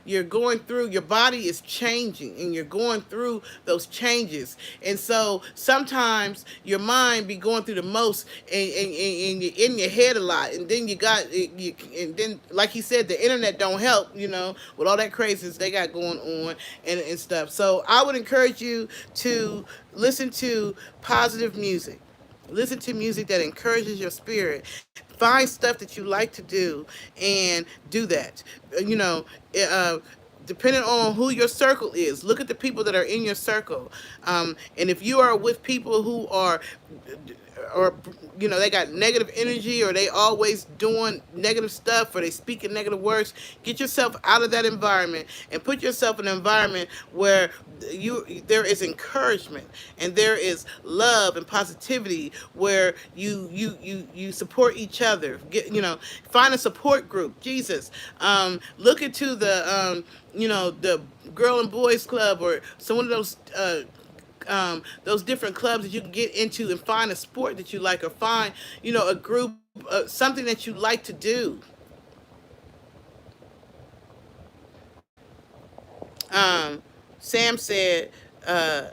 You're going through. Your body is changing, and you're going through those changes. And so sometimes your mind be going through the most, and you're in your head a lot. And then and then like he said, the internet don't help. You know, with all that craziness they got going on and stuff. So I would encourage you to listen to positive music. Listen to music that encourages your spirit. Find stuff that you like to do and do that. You know, depending on who your circle is, look at the people that are in your circle. And if you are with people who are, or you know, they got negative energy, or they always doing negative stuff, or they speaking negative words, get yourself out of that environment and put yourself in an environment where there is encouragement and there is love and positivity, where you support each other. Find a support group. Jesus, look into the the girl and boys club, or some of those different clubs that you can get into, and find a sport that you like, or find a group something that you like to do. Um, Sam said, uh,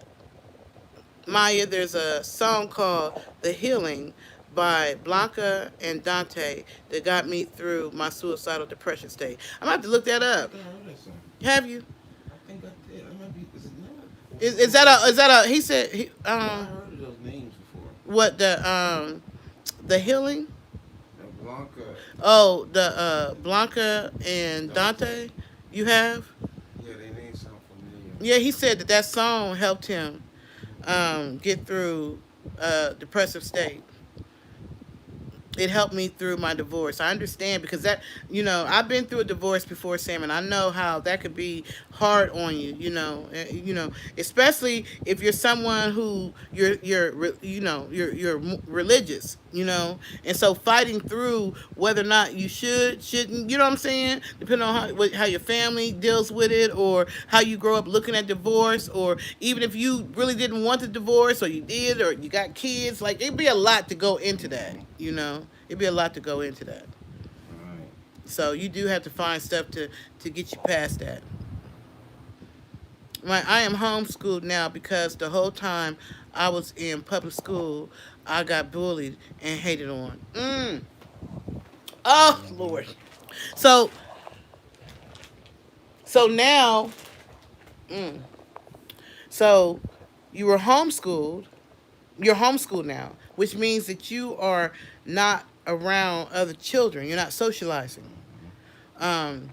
Maya, there's a song called The Healing by Blanca and Dante that got me through my suicidal depression state. I'm going to have to look that I up. think I heard that song. Have you? I think I did. I might be. Is it not? Is that a, he said, I heard of those names before. what, the Healing? Blanca. Oh, the, Blanca and Dante. Dante, you have? Yeah, they names sound familiar. Yeah, he said that that song helped him, get through a depressive state. It helped me through my divorce. I understand because that, I've been through a divorce before, Sam, and I know how that could be hard on you. Especially if you're someone who you're religious. And so fighting through whether or not you shouldn't, you know what I'm saying, depending on how your family deals with it, or how you grow up looking at divorce, or even if you really didn't want the divorce, or you did, or you got kids, like it'd be a lot to go into that. It'd be a lot to go into that. Right. So you do have to find stuff to get you past that. I am homeschooled now because the whole time I was in public school, I got bullied and hated on. Oh Lord. So so now, mm, so you were homeschooled. You're homeschooled now, which means that you are not around other children. You're not socializing. Um,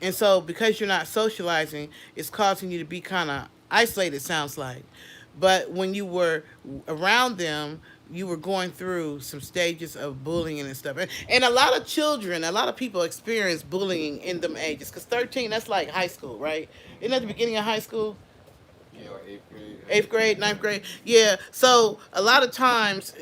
and so because you're not socializing, it's causing you to be kind of isolated, sounds like. But when you were around them, you were going through some stages of bullying and stuff. And a lot of children, a lot of people experience bullying in them ages. Because 13, that's like high school, right? Isn't that the beginning of high school? Yeah, like eighth grade. Eighth grade, ninth grade. Yeah. So a lot of times,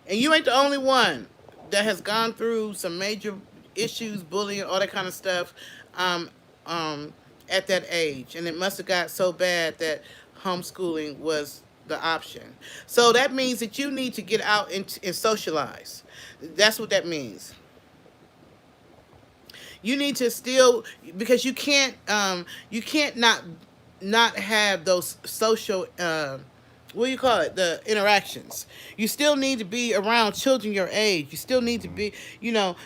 and you ain't the only one that has gone through some major issues, bullying, all that kind of stuff, um, um, at that age, and it must have got so bad that homeschooling was the option. So that means that you need to get out and socialize. That's what that means. You need to still, because you can't not have those social, what do you call it, the interactions. You still need to be around children your age. You still need to be,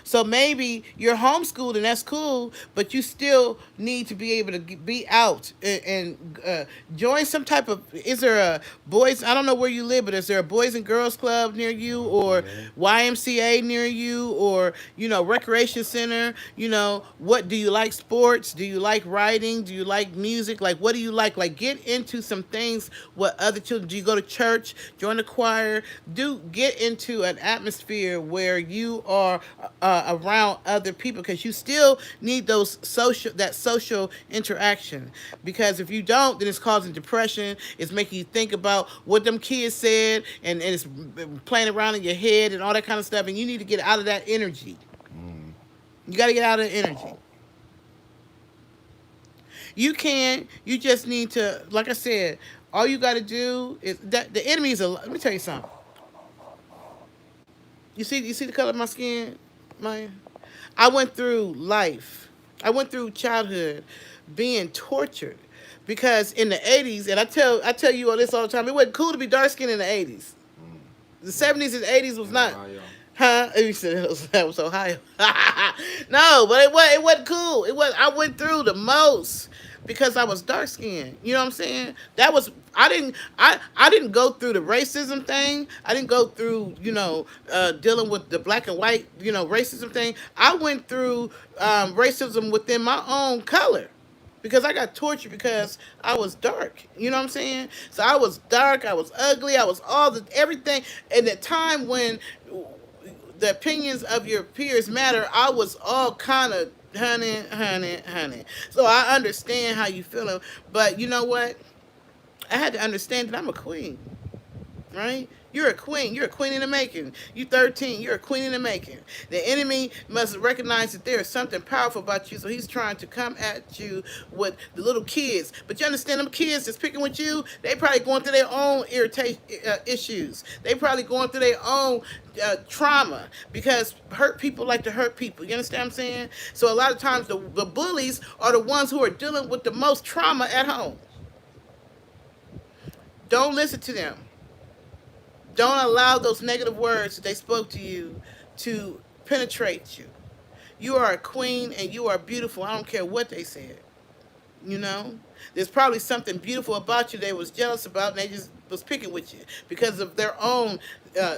so maybe you're homeschooled and that's cool, but you still need to be able to be out and join some type of, is there a boys, I don't know where you live, but is there a boys and girls club near you, or Yeah. YMCA near you, or recreation center? What do you like? Sports? Do you like writing? Do you like music? Like, what do you like get into some things. What other children, do you go to church, join the choir, do get into an atmosphere where you are around other people, because you still need that social interaction. Because if you don't, then it's causing depression. It's making you think about what them kids said, and it's playing around in your head and all that kind of stuff, and you need to get out of that energy. Mm. You got to get out of the energy. You just need to, like I said, all you got to do is that the enemy is a, let me tell you something. You see the color of my skin, Maya? I went through life. I went through childhood being tortured because in the 80s, and I tell you all this all the time, it wasn't cool to be dark skinned in the 80s. Mm. The 70s and 80s was In not. Ohio. Huh? You said that was Ohio. No, but it wasn't cool. It was, I went through the most because I was dark skinned. You know what I'm saying? That was, I didn't go through the racism thing. I didn't go through dealing with the black and white racism thing. I went through racism within my own color. Because I got tortured because I was dark. You know what I'm saying? So I was dark, I was ugly, I was everything. And the time when the opinions of your peers matter, I was all kind of honey. So I understand how you feeling, but you know what? I had to understand that I'm a queen. right? You're a queen. You're a queen in the making. You 13. You're a queen in the making. The enemy must recognize that there is something powerful about you, so he's trying to come at you with the little kids. But you understand, them kids that's picking with you, they probably going through their own irritation issues. They probably going through their own trauma, because hurt people like to hurt people. You understand what I'm saying? So a lot of times the bullies are the ones who are dealing with the most trauma at home. Don't listen to them. Don't allow those negative words that they spoke to you to penetrate you. You are a queen and you are beautiful. I don't care what they said. You know? There's probably something beautiful about you they was jealous about, and they just was picking with you because of their own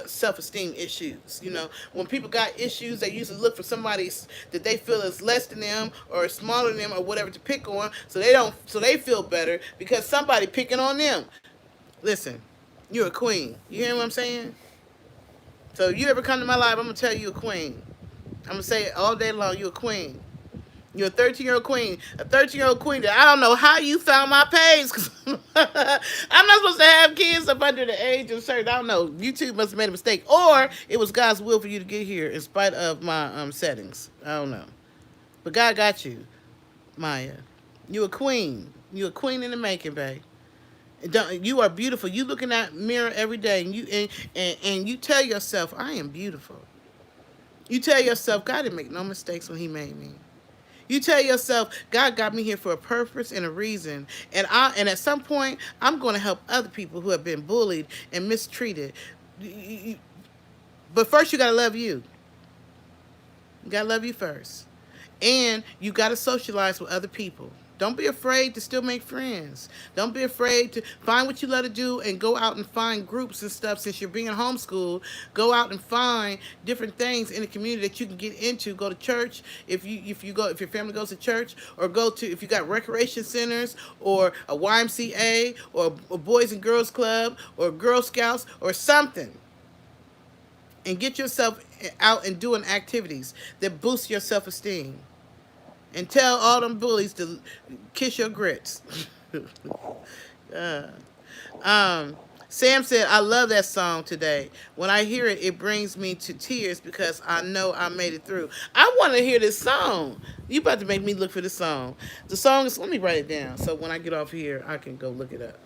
self-esteem issues. You know, when people got issues, they usually look for somebody that they feel is less than them or smaller than them or whatever to pick on, so they feel better because somebody picking on them. Listen, you're a queen. You hear what I'm saying? So if you ever come to my life, I'm gonna tell you a queen. I'm gonna say it all day long. You're a queen. You're a 13-year-old queen. A 13-year-old queen that I don't know how you found my page. 'Cause I'm not supposed to have kids up under the age of certain. I don't know. YouTube must have made a mistake, or it was God's will for you to get here in spite of my settings. I don't know. But God got you, Maya. You a queen. You a queen in the making, babe. You are beautiful. You look in that mirror every day, and you tell yourself, I am beautiful. You tell yourself, God didn't make no mistakes when He made me. You tell yourself, God got me here for a purpose and a reason, and at some point, I'm going to help other people who have been bullied and mistreated. But first, you got to love you. You got to love you first, and you got to socialize with other people. Don't be afraid to still make friends. Don't be afraid to find what you love to do and go out and find groups and stuff. Since you're being homeschooled, go out and find different things in the community that you can get into. Go to church if your family goes to church, or go to, if you got recreation centers or a YMCA or a Boys and Girls Club or Girl Scouts or something, and get yourself out and doing activities that boost your self-esteem. And tell all them bullies to kiss your grits. uh, Sam said, I love that song today. When I hear it, it brings me to tears because I know I made it through. I want to hear this song. You about to make me look for the song. The song is, let me write it down so when I get off here, I can go look it up.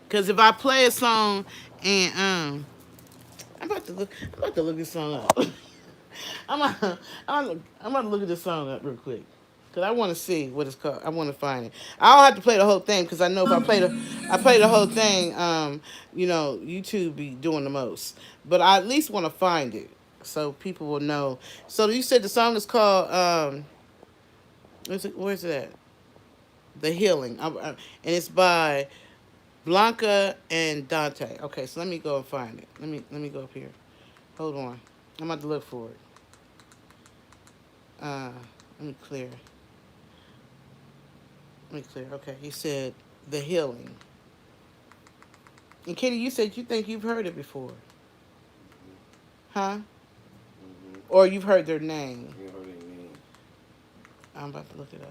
Because if I play a song and I'm about to look this song up. I'm about to look at this song up real quick, because I want to see what it's called. I want to find it. I don't have to play the whole thing, because I know if I play the whole thing, YouTube be doing the most. But I at least want to find it so people will know. So you said the song is called where's it at? The Healing, and it's by Blanca and Dante. Okay, so let me go and find it. Let me go up here. Hold on, I'm about to look for it. Let me clear. Okay, he said The Healing. And Katie, you said you think you've heard it before, huh? Mm-hmm. Or you've heard their name. You heard their name. I'm about to look it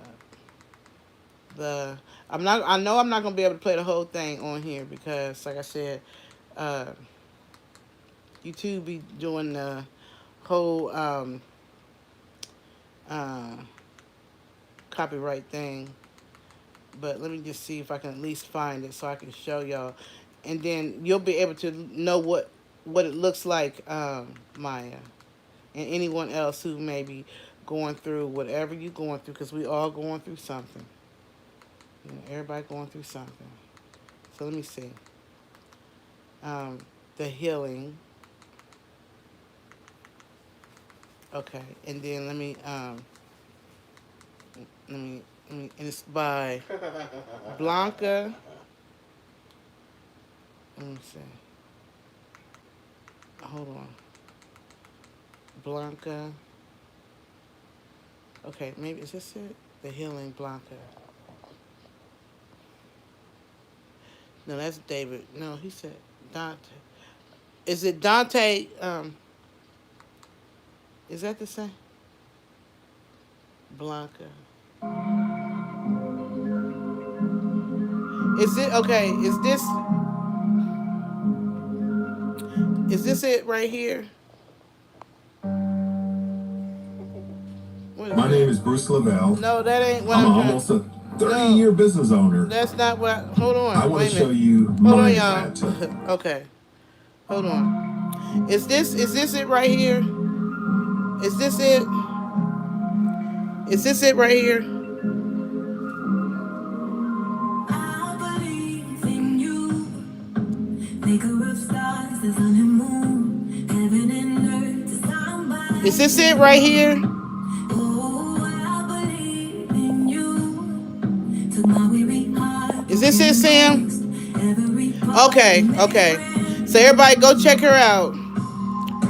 up. I know I'm not gonna be able to play the whole thing on here because, like I said, YouTube be doing the whole copyright thing. But let me just see if I can at least find it so I can show y'all, and then you'll be able to know what it looks like, Maya, and anyone else who may be going through whatever you're going through, because we all going through something. You know, everybody going through something. So let me see. The Healing. Okay, and then let me, and it's by Blanca. Let me see. Hold on. Blanca. Okay, maybe, is this it? The Healing, Blanca. No, that's David. No, he said Dante. Is it Dante? Is that the same? Blanca. Is it okay? Is this? Is this it right here? What is My that? name is Bruce Lavelle. No, that ain't what I'm I'm trying. almost a No, 30-year business owner. that's not what. Hold I on. want Wait to a show minute. you Hold on, my y'all. bathtub. Okay. Hold on. Is this it right here? Is this it? Is this it right here? I believe in you. Maker of stars, the sun and moon, heaven and earth is somebody. Is this it right here? Oh, I believe in you. Took my weary heart. Is this it, Sam? Okay, okay. So everybody go check her out.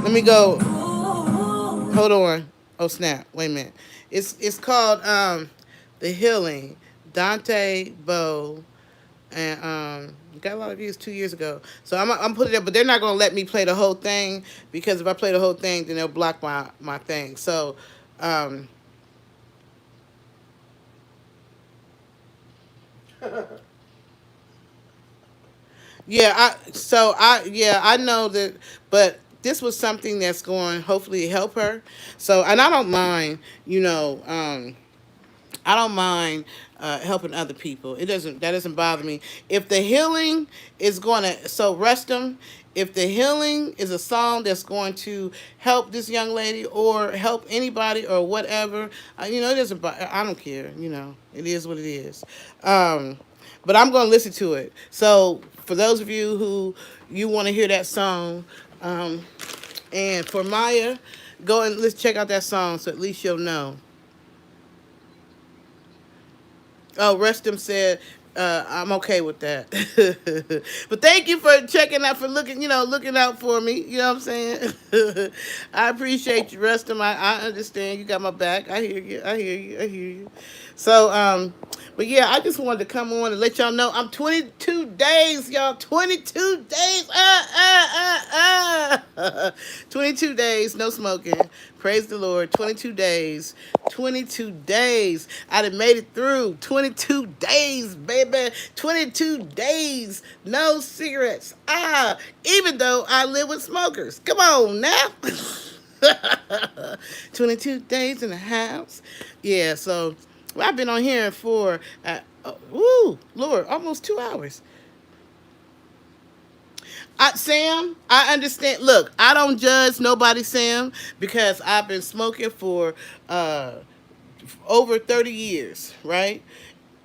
Let me go. Hold on. Oh snap. Wait a minute. It's called The Healing. Dante Bowe. And got a lot of views 2 years ago. So I'm putting it up, but they're not gonna let me play the whole thing because if I play the whole thing, then they'll block my thing. So um I know that, but this was something that's going hopefully help her. So and I don't mind, I don't mind helping other people. That doesn't bother me. If the healing is going to rest them. If the healing is a song that's going to help this young lady or help anybody or whatever, it doesn't. I don't care. It is what it is. But I'm going to listen to it. So for those of you who you want to hear that song, and for Maya, go and let's check out that song so at least you'll know. Oh, Restum said, I'm okay with that. But thank you for checking out, for looking out for me. You know what I'm saying? I appreciate you, Restum. I understand. You got my back. I hear you. I hear you. So, but yeah, I just wanted to come on and let y'all know I'm 22 days, y'all. 22 days. 22 days, no smoking. Praise the Lord. 22 days. 22 days. I done made it through. 22 days, baby. 22 days. No cigarettes. Even though I live with smokers. Come on now. 22 days in the house. Yeah, so I've been on here for, Lord, almost 2 hours. Sam, I understand. Look, I don't judge nobody, Sam, because I've been smoking for over 30 years, right?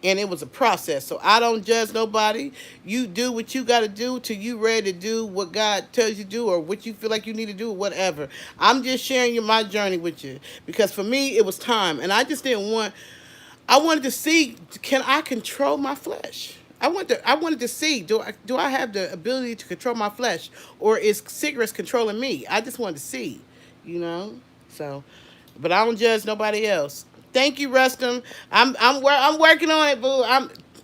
And it was a process. So I don't judge nobody. You do what you got to do till you ready to do what God tells you to do or what you feel like you need to do or whatever. I'm just sharing my journey with you because for me, it was time. And I just didn't want, I wanted to see, can I control my flesh? I wanted to see, do I have the ability to control my flesh or is cigarettes controlling me? I just wanted to see, you know? So, but I don't judge nobody else. Thank you, Rustum. I'm working on it, boo.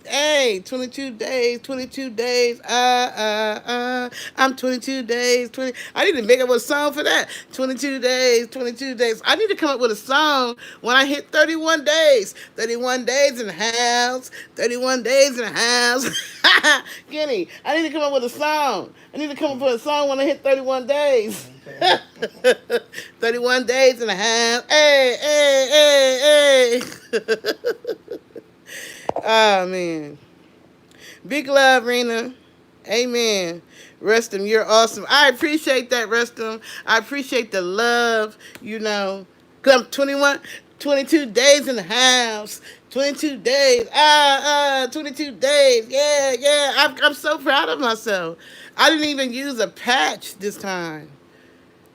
Hey, 22 days, 22 days. I'm 22 days, 20. I need to make up a song for that. 22 days, 22 days. I need to come up with a song when I hit 31 days. 31 days in the house. 31 days in the house. Guinea, I need to come up with a song. I need to come up with a song when I hit 31 days. 31 days in the house. Hey, hey, hey, hey. Oh, man. Big love, Rena. Amen. Restum, you're awesome. I appreciate that, Restum. I appreciate the love, Because I'm 21, 22 days in the house. 22 days. 22 days. Yeah, yeah. I'm so proud of myself. I didn't even use a patch this time.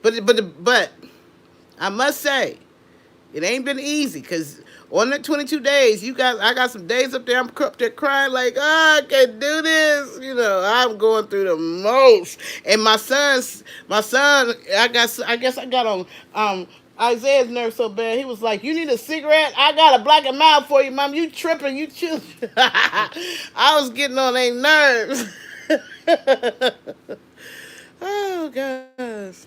But I must say, it ain't been easy because on that 22 days, I got some days up there, I'm up there crying like, I can't do this. I'm going through the most. And my son, I guess I got on Isaiah's nerve so bad. He was like, you need a cigarette? I got a black and mild for you, Mom. You tripping, you chill. I was getting on their nerves. Oh, gosh.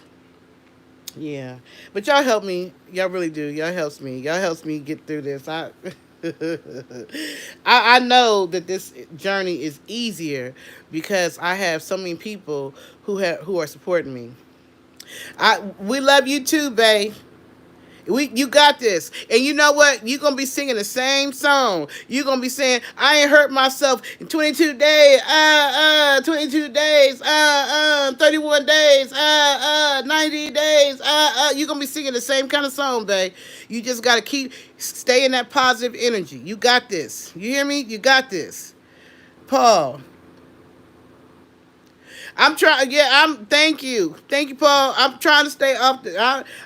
Yeah, but y'all help me. Y'all really do. Y'all helps me. Y'all helps me get through this. I know that this journey is easier because I have so many people who are supporting me. We love you too, babe. You got this. And you know what? You're going to be singing the same song. You're going to be saying, I ain't hurt myself in 22 days, 22 days, 31 days, 90 days, You're going to be singing the same kind of song, babe. You just got to stay in that positive energy. You got this. You hear me? You got this. Paul. I'm trying. Yeah, Thank you, Paul. I'm trying to stay off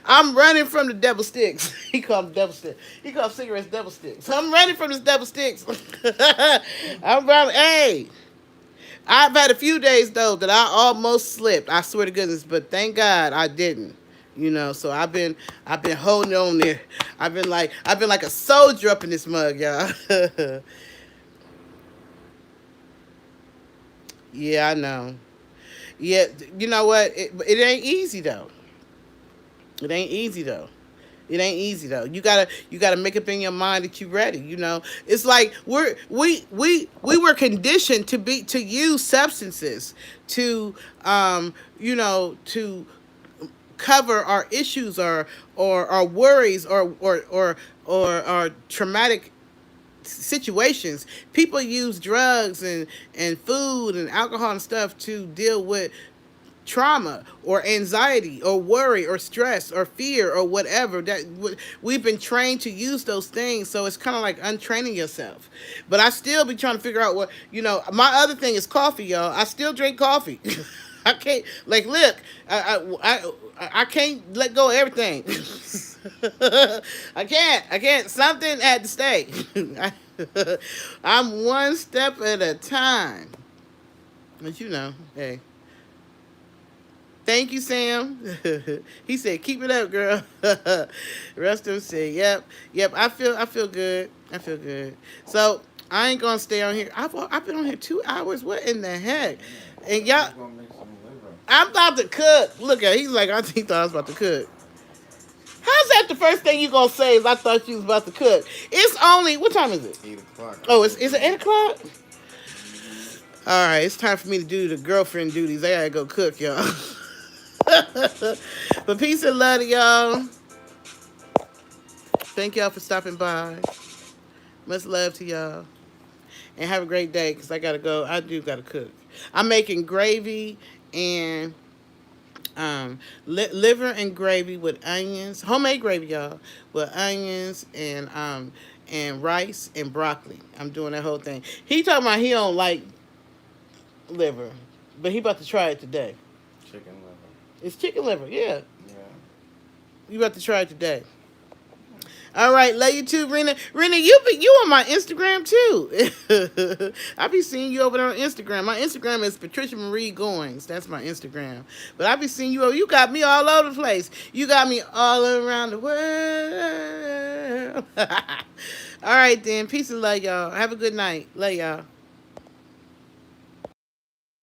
I'm running from the devil sticks. He called them devil sticks. He called cigarettes devil sticks. I'm running from this devil sticks. I'm running. Hey, I've had a few days though that I almost slipped. I swear to goodness, but thank God I didn't. So I've been holding on there. I've been like a soldier up in this mug, y'all. Yeah, I know. Yeah, you know what? It ain't easy though. It ain't easy though. It ain't easy though. You gotta make up in your mind that you're ready. It's like we were conditioned to use substances to to cover our issues or our worries or traumatic situations. People use drugs and food and alcohol and stuff to deal with trauma or anxiety or worry or stress or fear or whatever. That we've been trained to use those things, so it's kind of like untraining yourself. But I still be trying to figure out my other thing is coffee, y'all. I still drink coffee. I can't, look, I can't let go of everything. I can't. Something had to stay. I'm one step at a time. But hey. Thank you, Sam. He said, "Keep it up, girl." Rest of them said, "Yep." I feel good. I feel good. So I ain't gonna stay on here. I've been on here 2 hours. What in the heck? And y'all, I'm about to cook. Look at, he's like, he thought I was about to cook. How's that the first thing you gonna say is I thought you was about to cook? It's only, what time is it? 8 o'clock. Oh, is it 8 o'clock? All right, it's time for me to do the girlfriend duties. I gotta go cook, y'all. But peace and love to y'all. Thank y'all for stopping by. Much love to y'all. And have a great day, because I gotta go. I do gotta cook. I'm making gravy and liver and gravy with onions. Homemade gravy, y'all. With onions and rice and broccoli. I'm doing that whole thing. He talking about he don't like liver, but he about to try it today. Chicken liver. It's chicken liver, yeah. Yeah. You about to try it today. All right, love you too, Rena. Rena, you on my Instagram too. I be seeing you over there on Instagram. My Instagram is Patricia Marie Goings. That's my Instagram. But I be seeing you over. You got me all over the place. You got me all around the world. All right then. Peace and love, y'all. Have a good night. Love y'all.